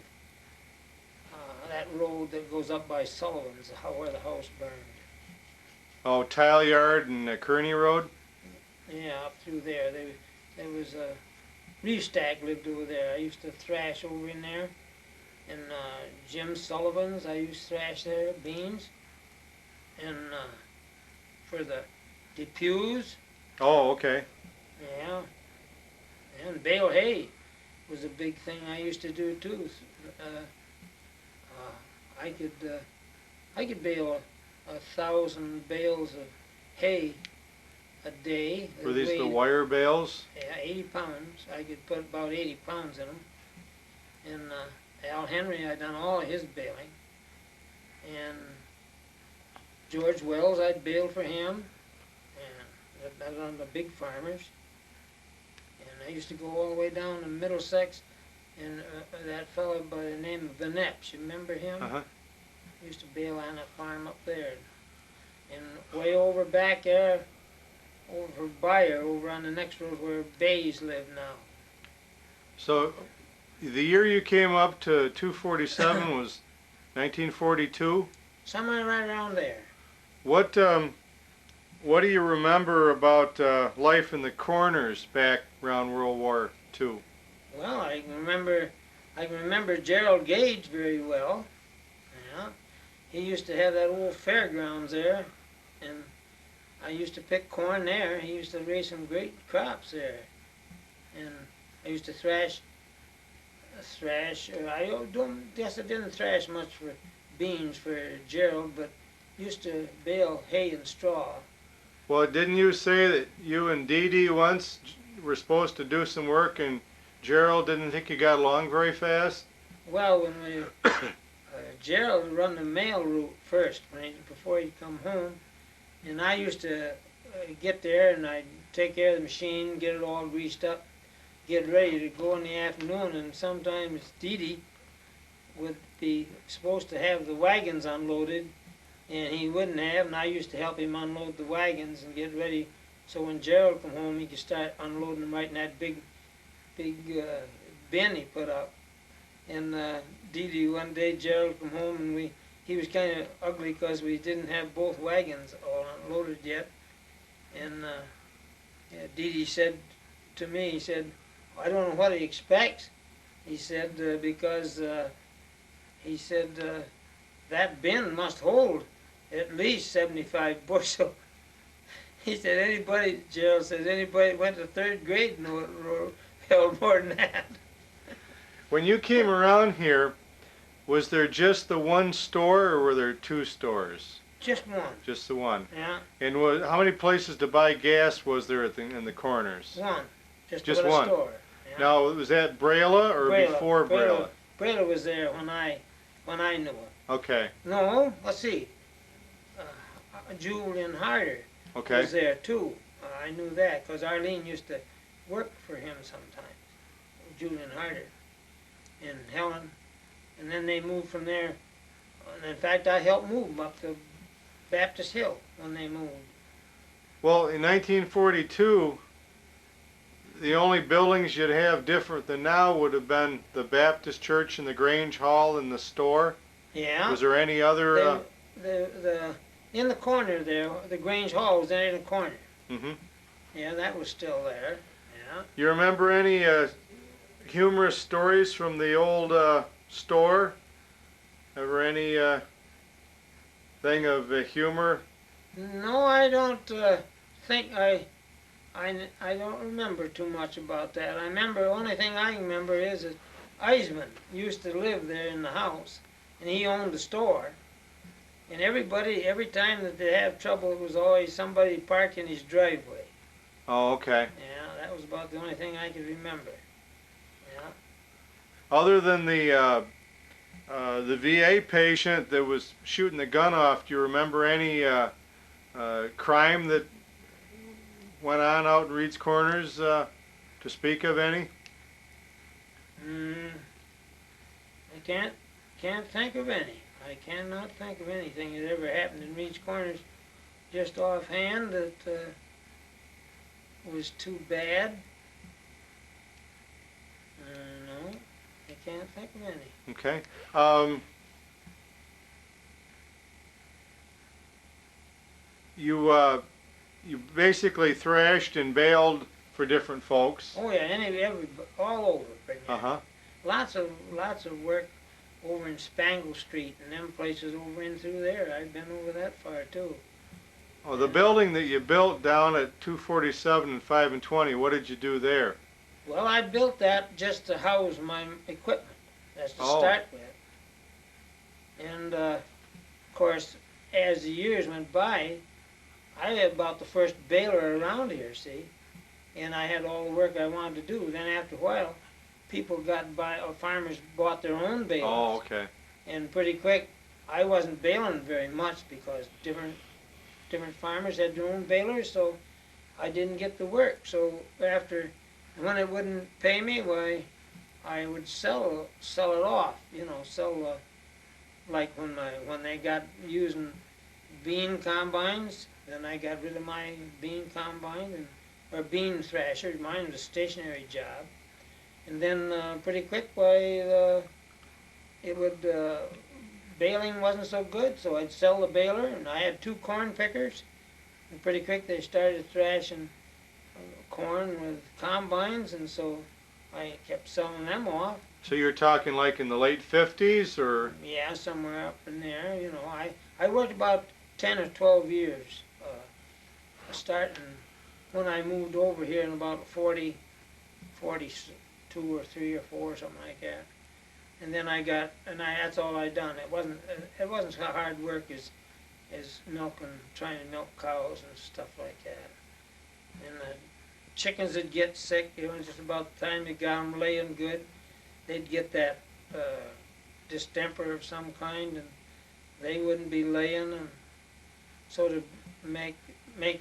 that road that goes up by Sullivan's, where the house burned. Oh, Tile Yard and Kearney Road? Yeah, up through there. There was a Reestack lived over there. I used to thrash over in there. And Jim Sullivan's, I used to thrash there, beans. And for the Depews, Oh, okay. yeah. And bale hay was a big thing I used to do too. I could bale 1,000 bales of hay a day. Were these the wire bales? Yeah, 80 pounds. I could put about 80 pounds in them. And Al Henry, I done all of his baling. And George Wells, I'd bale for him. And I was on the big farmers. And I used to go all the way down to Middlesex. And that fellow by the name of Veneps, you remember him? Uh-huh. Used to bail on that farm up there. And way over back there, over Bayer, over on the next road where Bays live now. So the year you came up to 247 was 1942? Somewhere right around there. What do you remember about life in the corners back around World War II? Well, I can remember Gerald Gage very well. Yeah. He used to have that old fairgrounds there, and I used to pick corn there. He used to raise some great crops there. And I used to thrash. I don't guess I didn't thrash much for beans for Gerald, but used to bale hay and straw. Well, didn't you say that you and Dee Dee once were supposed to do some work and Gerald didn't think you got along very fast? Well, when we Gerald run the mail route first before he'd come home, and I used to get there and I'd take care of the machine, get it all greased up, get ready to go in the afternoon, and sometimes Dee Dee would be supposed to have the wagons unloaded, and he wouldn't have, and I used to help him unload the wagons and get ready, so when Gerald come home he could start unloading them right in that big bin he put up. And Dee Dee, one day Gerald come home and he was kind of ugly because we didn't have both wagons all unloaded yet. And Dee Dee said to me, he said, I don't know what he expects. He said, because he said, that bin must hold at least 75 bushel. He said anybody, Gerald says anybody went to third grade held more than that. When you came around here, was there just the one store, or were there two stores? Just one. Just the one. Yeah. And how many places to buy gas was there in the corners? One. Just a one. store. Yeah. Now, was that Brela or before Brela? Brela was there when I knew it. Okay. No, let's see. Julian Harder was there too. I knew that because Arlene used to work for him sometimes. Julian Harder and Helen, and then they moved from there. And in fact, I helped move them up to Baptist Hill when they moved. Well, in 1942, the only buildings you'd have different than now would have been the Baptist Church and the Grange Hall and the store. Yeah. Was there any other? The in the corner there, the Grange Hall was there in the corner. Mm-hmm. Yeah, that was still there. Yeah. You remember any humorous stories from the old store? Ever any thing of humor? No, I don't think I don't remember too much about that. I remember, the only thing I remember is that Eisman used to live there in the house, and he owned the store. And everybody, every time that they have trouble, it was always somebody parked in his driveway. Oh, okay. Yeah, that was about the only thing I could remember. Yeah. Other than the VA patient that was shooting the gun off, do you remember any crime that went on out in Reed's Corners, to speak of any? I can't think of any. I cannot think of anything that ever happened in Reed's Corners just offhand that was too bad. No, I can't think of any. Okay. You basically thrashed and bailed for different folks. Oh yeah, all over. Uh-huh. Lots of work over in Spangle Street and them places over in through there. I've been over that far too. Oh, the building that you built down at 247 and 5 and 20, what did you do there? Well, I built that just to house my equipment. That's to start with. And of course, as the years went by, I had about the first baler around here, see? And I had all the work I wanted to do. Then after a while, people got by, or farmers bought their own balers. Oh, okay. And pretty quick, I wasn't baling very much because different farmers had their own balers, so I didn't get the work. So when it wouldn't pay me, why, I would sell it off. You know, like when they got using bean combines, then I got rid of my bean combine or bean thrasher. Mine was a stationary job. And then pretty quick, baling wasn't so good, so I'd sell the baler, and I had 2 corn pickers. And pretty quick they started thrashing corn with combines, and so I kept selling them off. So you're talking like in the late 50s, or? Yeah, somewhere up in there. You know, I worked about 10 or 12 years, starting when I moved over here in about 42 or 3 or 4, something like that. And then that's all I done. It wasn't so hard work as trying to milk cows and stuff like that. And the chickens would get sick. It was just about the time you got them laying good. They'd get that distemper of some kind, and they wouldn't be laying. And so to make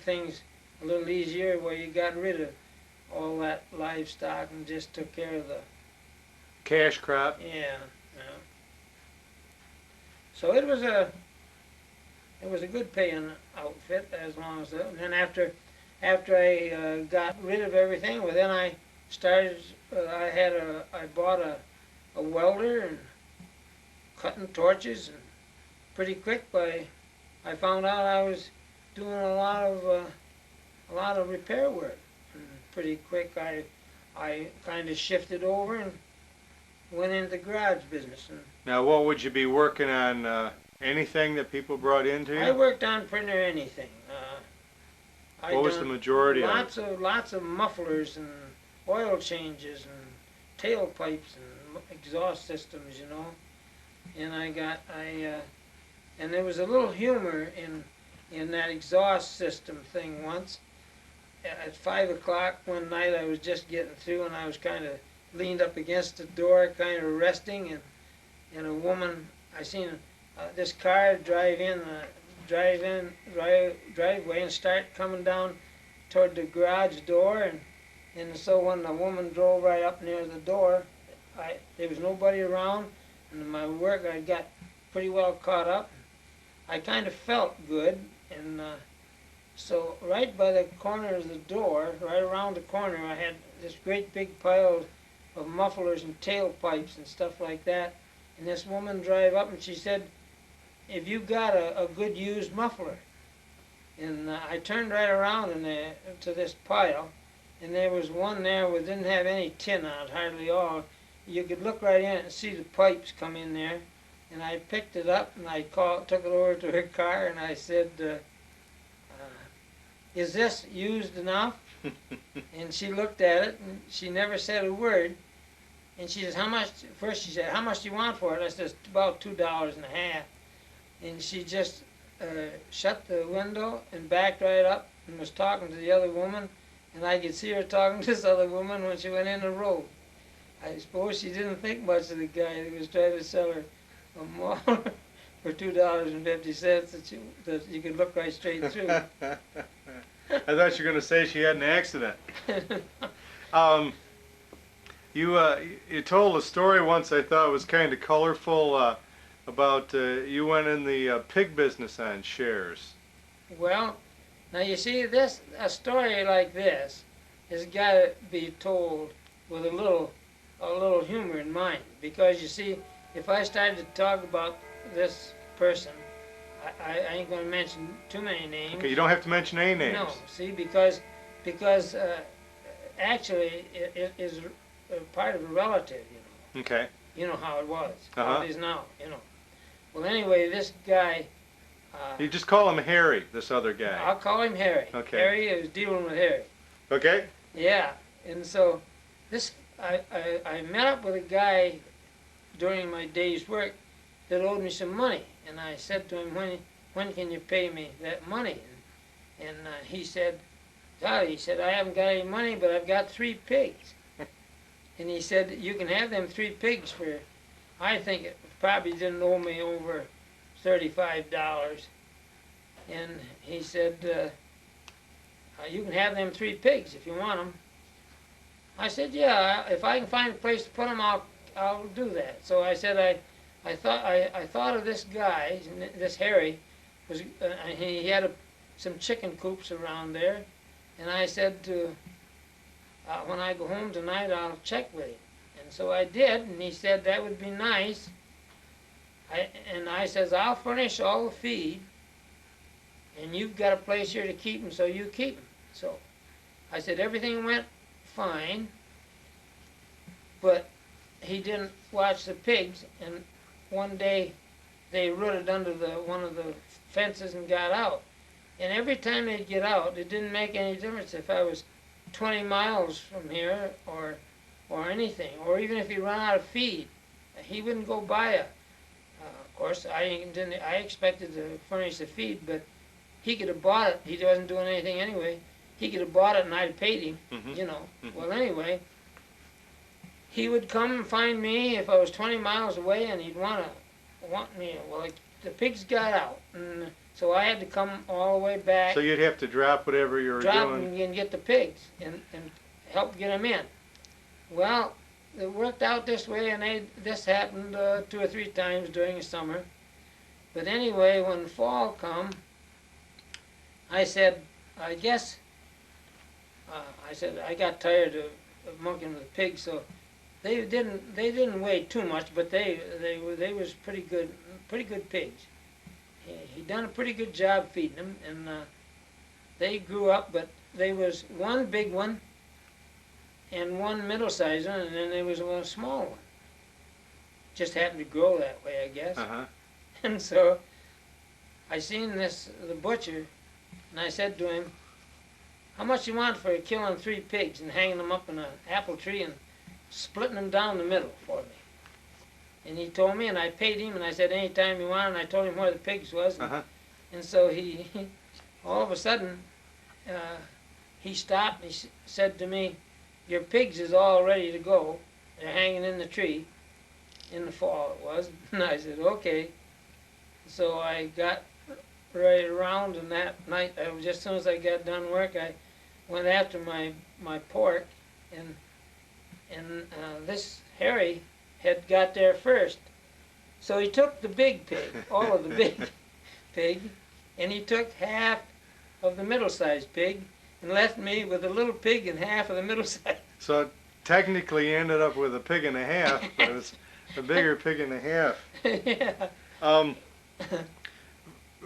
things a little easier, well, you got rid of all that livestock and just took care of the cash crop. Yeah. So it was a good paying outfit as long as and then after I got rid of everything, well then I started. I bought a welder and cutting torches, and pretty quick I found out I was doing a lot of repair work. And pretty quick I kind of shifted over and went into the garage business. And now, what would you be working on Anything that people brought into I you? worked on pretty near anything. I What was the done majority of it? lots of mufflers and oil changes and tailpipes and exhaust systems, you know. And and there was a little humor in that exhaust system thing once. At 5 o'clock one night, I was just getting through, and I was kind of leaned up against the door, kind of resting, and a woman, I seen this car driveway and start coming down toward the garage door, and so when the woman drove right up near the door, there was nobody around, and my work I got pretty well caught up. I kind of felt good, and so right by the corner of the door, right around the corner, I had this great big pile of mufflers and tailpipes and stuff like that. And this woman drive up and she said, "Have you got a good used muffler?" And I turned right around to this pile, and there was one there that didn't have any tin on it, hardly all. You could look right in it and see the pipes come in there. And I picked it up and took it over to her car, and I said, "Is this used enough?" And she looked at it, and she never said a word. And she says, "How much?" First she said, "How much do you want for it?" I said, "About $2.50. And she just shut the window and backed right up and was talking to the other woman. And I could see her talking to this other woman when she went in the road. I suppose she didn't think much of the guy that was trying to sell her a muffler for $2.50 that you could look right straight through. I thought you were going to say she had an accident. You told a story once I thought was kind of colorful about you went in the pig business on shares. Well, now you see, a story like this has got to be told with a little humor in mind, because you see, if I started to talk about this person, I ain't going to mention too many names. Okay, you don't have to mention any names. No, see, because actually it is part of a relative, you know. Okay. You know how it was, Uh-huh. how it is now, you know. Well, anyway, this guy. You just call him Harry, this other guy. I'll call him Harry. Okay. Harry is dealing with Harry. Okay. Yeah, and so I met up with a guy during my day's work that owed me some money, and I said to him, when can you pay me that money? And he said, "He said, I haven't got any money, but I've got 3 pigs." And he said, "You can have them 3 pigs for," I think it probably didn't owe me over $35. And he said, "You can have them 3 pigs if you want them." I said, "Yeah, if I can find a place to put them, I'll do that." So I said, I thought of this guy, this Harry, he had some chicken coops around there, and I said when I go home tonight, I'll check with him. And so I did, and he said that would be nice. And I says, "I'll furnish all the feed, and you've got a place here to keep them, so you keep them." So I said everything went fine, but he didn't watch the pigs, and one day they rooted under one of the fences and got out. And every time they'd get out, it didn't make any difference if I was 20 miles from here or anything, or even if he ran out of feed, he wouldn't go by a. Of course, I expected to furnish the feed, but he could have bought it. He wasn't doing anything anyway. He could have bought it, and I'd paid him. Mm-hmm. You know. Mm-hmm. Well, anyway, he would come and find me if I was 20 miles away, and he'd want me. Well, the pigs got out, and so I had to come all the way back. So you'd have to drop whatever you were doing. And get the pigs and help get them in. Well, it worked out this way, and this happened 2 or 3 times during the summer. But anyway, when fall come, I said, I guess, I said I got tired of monkeying with the pigs, so they didn't weigh too much, but they was pretty good pigs. He done a pretty good job feeding them, and they grew up, but there was one big one and one middle-sized one, and then there was one small one. Just happened to grow that way, I guess. Uh-huh. And so I seen the butcher, and I said to him, how much you want for killing 3 pigs and hanging them up in an apple tree and splitting them down the middle for me? And he told me, and I paid him, and I said, any time you want, and I told him where the pigs was. And so he all of a sudden, he stopped and he said to me, your pigs is all ready to go. They're hanging in the tree. In the fall it was. And I said, okay. So I got right around, and that night, just as soon as I got done work, I went after my pork, and this Harry had got there first. So he took the big pig, all of the big pig, and he took half of the middle-sized pig and left me with a little pig and half of the middle-sized. So technically you ended up with a pig and a half, but it was a bigger pig and a half. Yeah.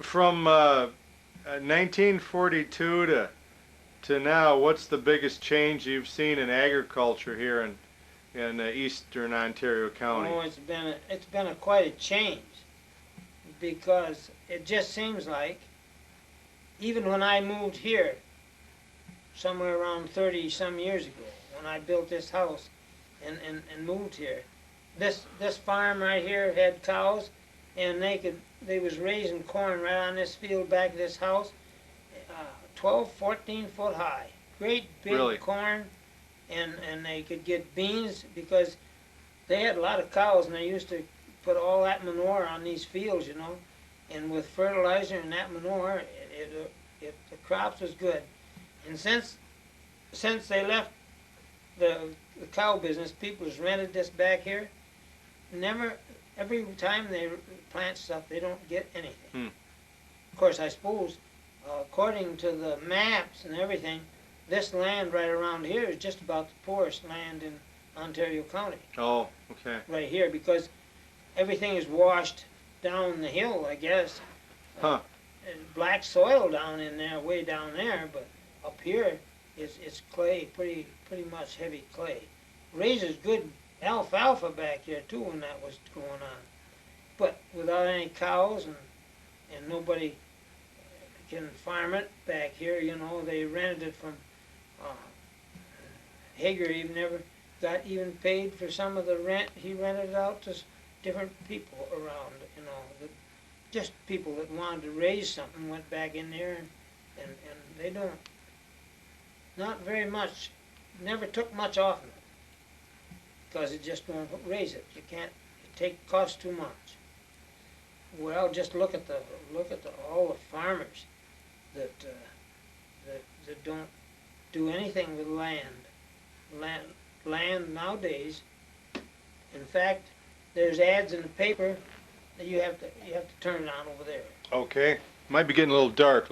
From 1942 to now, what's the biggest change you've seen in agriculture here in eastern Ontario County? Oh, it's been quite a change, because it just seems like even when I moved here somewhere around 30 some years ago, when I built this house and moved here, this farm right here had cows, and they was raising corn right on this field back of this house, 12, 14 foot high, great big Really? corn, and they could get beans because they had a lot of cows, and they used to put all that manure on these fields, you know, and with fertilizer and that manure, the crops was good. And since they left the cow business, people has rented this back here. Every time they plant stuff, they don't get anything. Of course, I suppose, according to the maps and everything, this land right around here is just about the poorest land in Ontario County. Oh, okay. Right here, because everything is washed down the hill, I guess. Huh. Black soil down in there, way down there, but up here it's clay, pretty much heavy clay. Raises good alfalfa back here too when that was going on, but without any cows and nobody can farm it back here, you know. They rented it from Hager. Even never got even paid for some of the rent. He rented it out to different people around, you know, just people that wanted to raise something went back in there, and they not very much, never took much off of it, because it just won't raise it. You can't, costs too much. Well, just look at all the farmers that don't do anything with land nowadays. In fact, there's ads in the paper that you have to turn it on over there. Okay. Might be getting a little dark.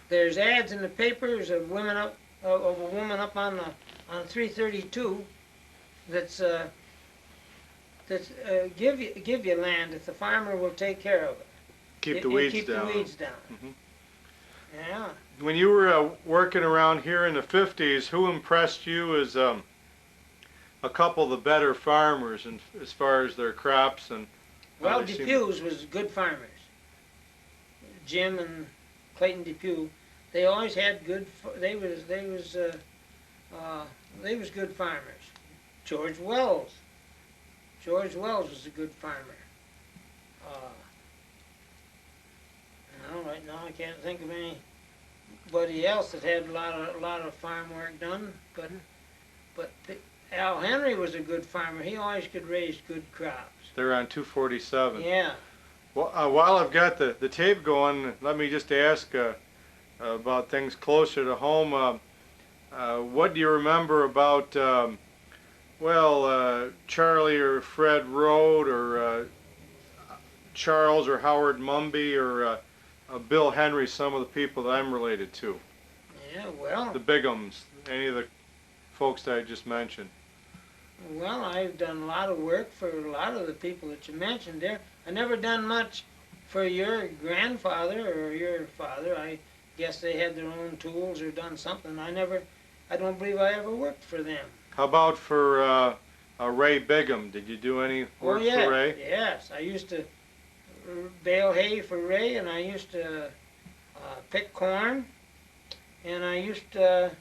There's ads in the papers of a woman up on 332 that's give you land if the farmer will take care of it. Keep the weeds keep down. the weeds down. Mhm. Yeah. When you were working around here in the 50s, who impressed you as a couple of the better farmers, and as far as their crops and? Well, Depew's was good farmers. Jim and Clayton Depew, they always had good. They was good farmers. George Wells was a good farmer. No, right now I can't think of anybody else that had a lot of farm work done. But Al Henry was a good farmer. He always could raise good crops. They're on 247. Yeah. Well, while I've got the tape going, let me just ask about things closer to home. What do you remember about, Charlie or Fred Road, or Charles or Howard Mumby, or Bill Henry, some of the people that I'm related to? Yeah, well. The Bighams, any of the folks that I just mentioned. Well, I've done a lot of work for a lot of the people that you mentioned there. I never done much for your grandfather or your father. I guess they had their own tools or done something. I don't believe I ever worked for them. How about for Ray Bigham? Did you do any work for Ray? Yes, I used to bale hay for Ray, and I used to pick corn, and I used to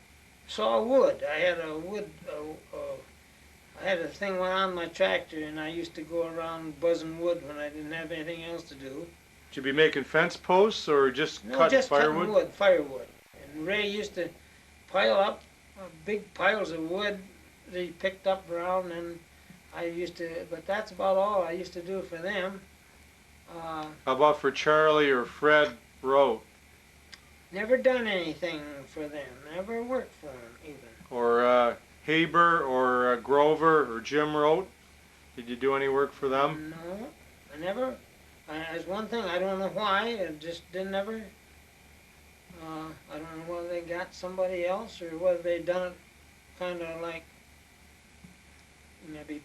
saw wood. I had a wood, I had a thing went on my tractor, and I used to go around buzzing wood when I didn't have anything else to do. Should you be making fence posts or just No, cutting just firewood? cutting wood, firewood. And Ray used to pile up big piles of wood that he picked up around, and I used to, but that's about all I used to do for them. How about for Charlie or Fred Rowe? Never done anything for them. Never worked for them even. Or Haber or Grover or Jim Rote? Did you do any work for them? No, I never. As one thing, I don't know why. It just didn't ever. I don't know whether they got somebody else or whether they done it kind of like maybe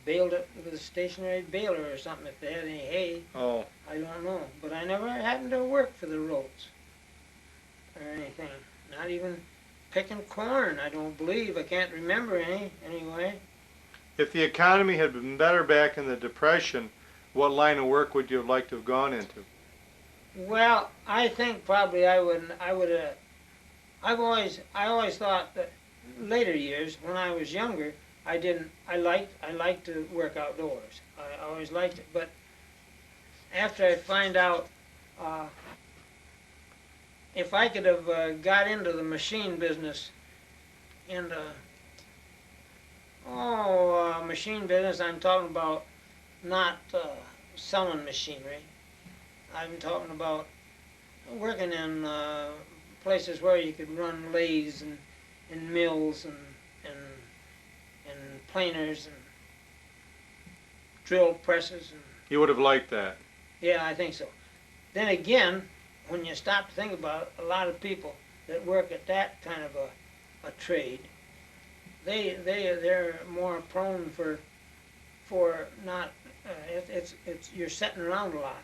baled it with a stationary baler or something if they had any hay. Oh. I don't know. But I never happened to work for the Rotes or anything. Not even picking corn, I don't believe. I can't remember any anyway. If the economy had been better back in the Depression, what line of work would you have liked to have gone into? Well, I think probably I would have. I always thought that later years when I was younger, I liked to work outdoors. I always liked it, but after I find out, if I could have got into the machine business, machine business, I'm talking about not selling machinery. I'm talking about working in places where you could run lathes and mills and planers and drill presses. And You would have liked that. yeah, I think so. Then again, when you stop to think about it, a lot of people that work at that kind of a trade, they're more prone for not. It's you're sitting around a lot.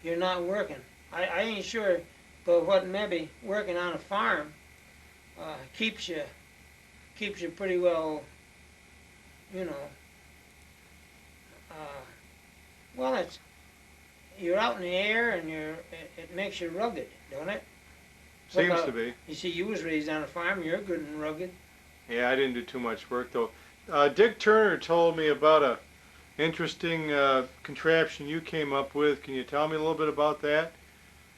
You're not working. I ain't sure, but what maybe working on a farm keeps you pretty well. You know. Well, you're out in the air and it makes you rugged, don't it? Seems to be. You see, you was raised on a farm. You're good and rugged. Yeah, I didn't do too much work though. Dick Turner told me about a interesting contraption you came up with. Can you tell me a little bit about that?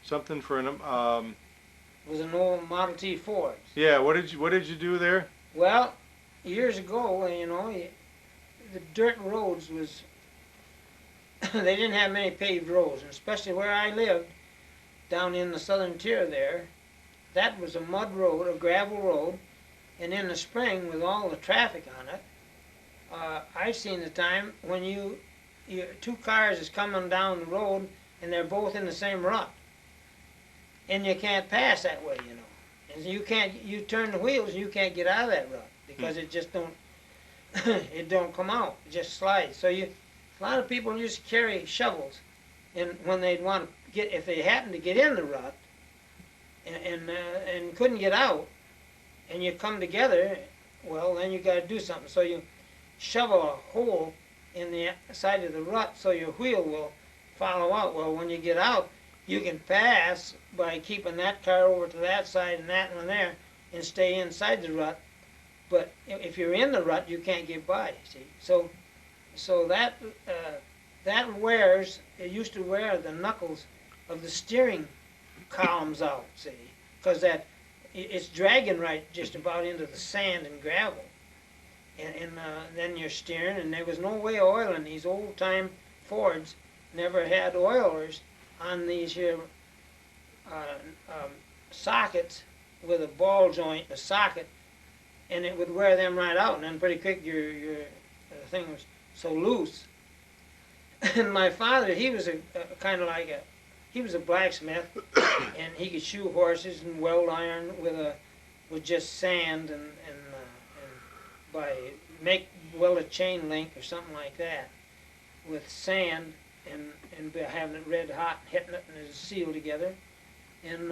Something for an It was an old Model T Ford. Yeah, what did you do there? Well, years ago, the dirt roads was they didn't have many paved roads, and especially where I lived down in the southern tier there, that was a mud road, a gravel road, and in the spring with all the traffic on it, I've seen the time when two cars is coming down the road and they're both in the same rut, and you can't pass that way, and you turn the wheels and you can't get out of that rut because it just don't it don't come out, it just slides. So a lot of people used to carry shovels, and when they'd want to get, if they happened to get in the rut and couldn't get out, and you come together, well, then you got to do something. So you shovel a hole in the side of the rut so your wheel will follow out. Well, when you get out, you can pass by keeping that car over to that side and that one there and stay inside the rut. But if you're in the rut, you can't get by, see. So that wears, it used to wear the knuckles of the steering columns out, see, because it's dragging right just about into the sand and gravel. And then you're steering, and there was no way of oiling. These old-time Fords never had oilers on these here sockets with a ball joint, a socket, and it would wear them right out, and then pretty quick your thing was so loose. And my father, he was he was a blacksmith, and he could shoe horses and weld iron with just sand and weld a chain link or something like that with sand and having it red hot, hitting it and it's sealed together. And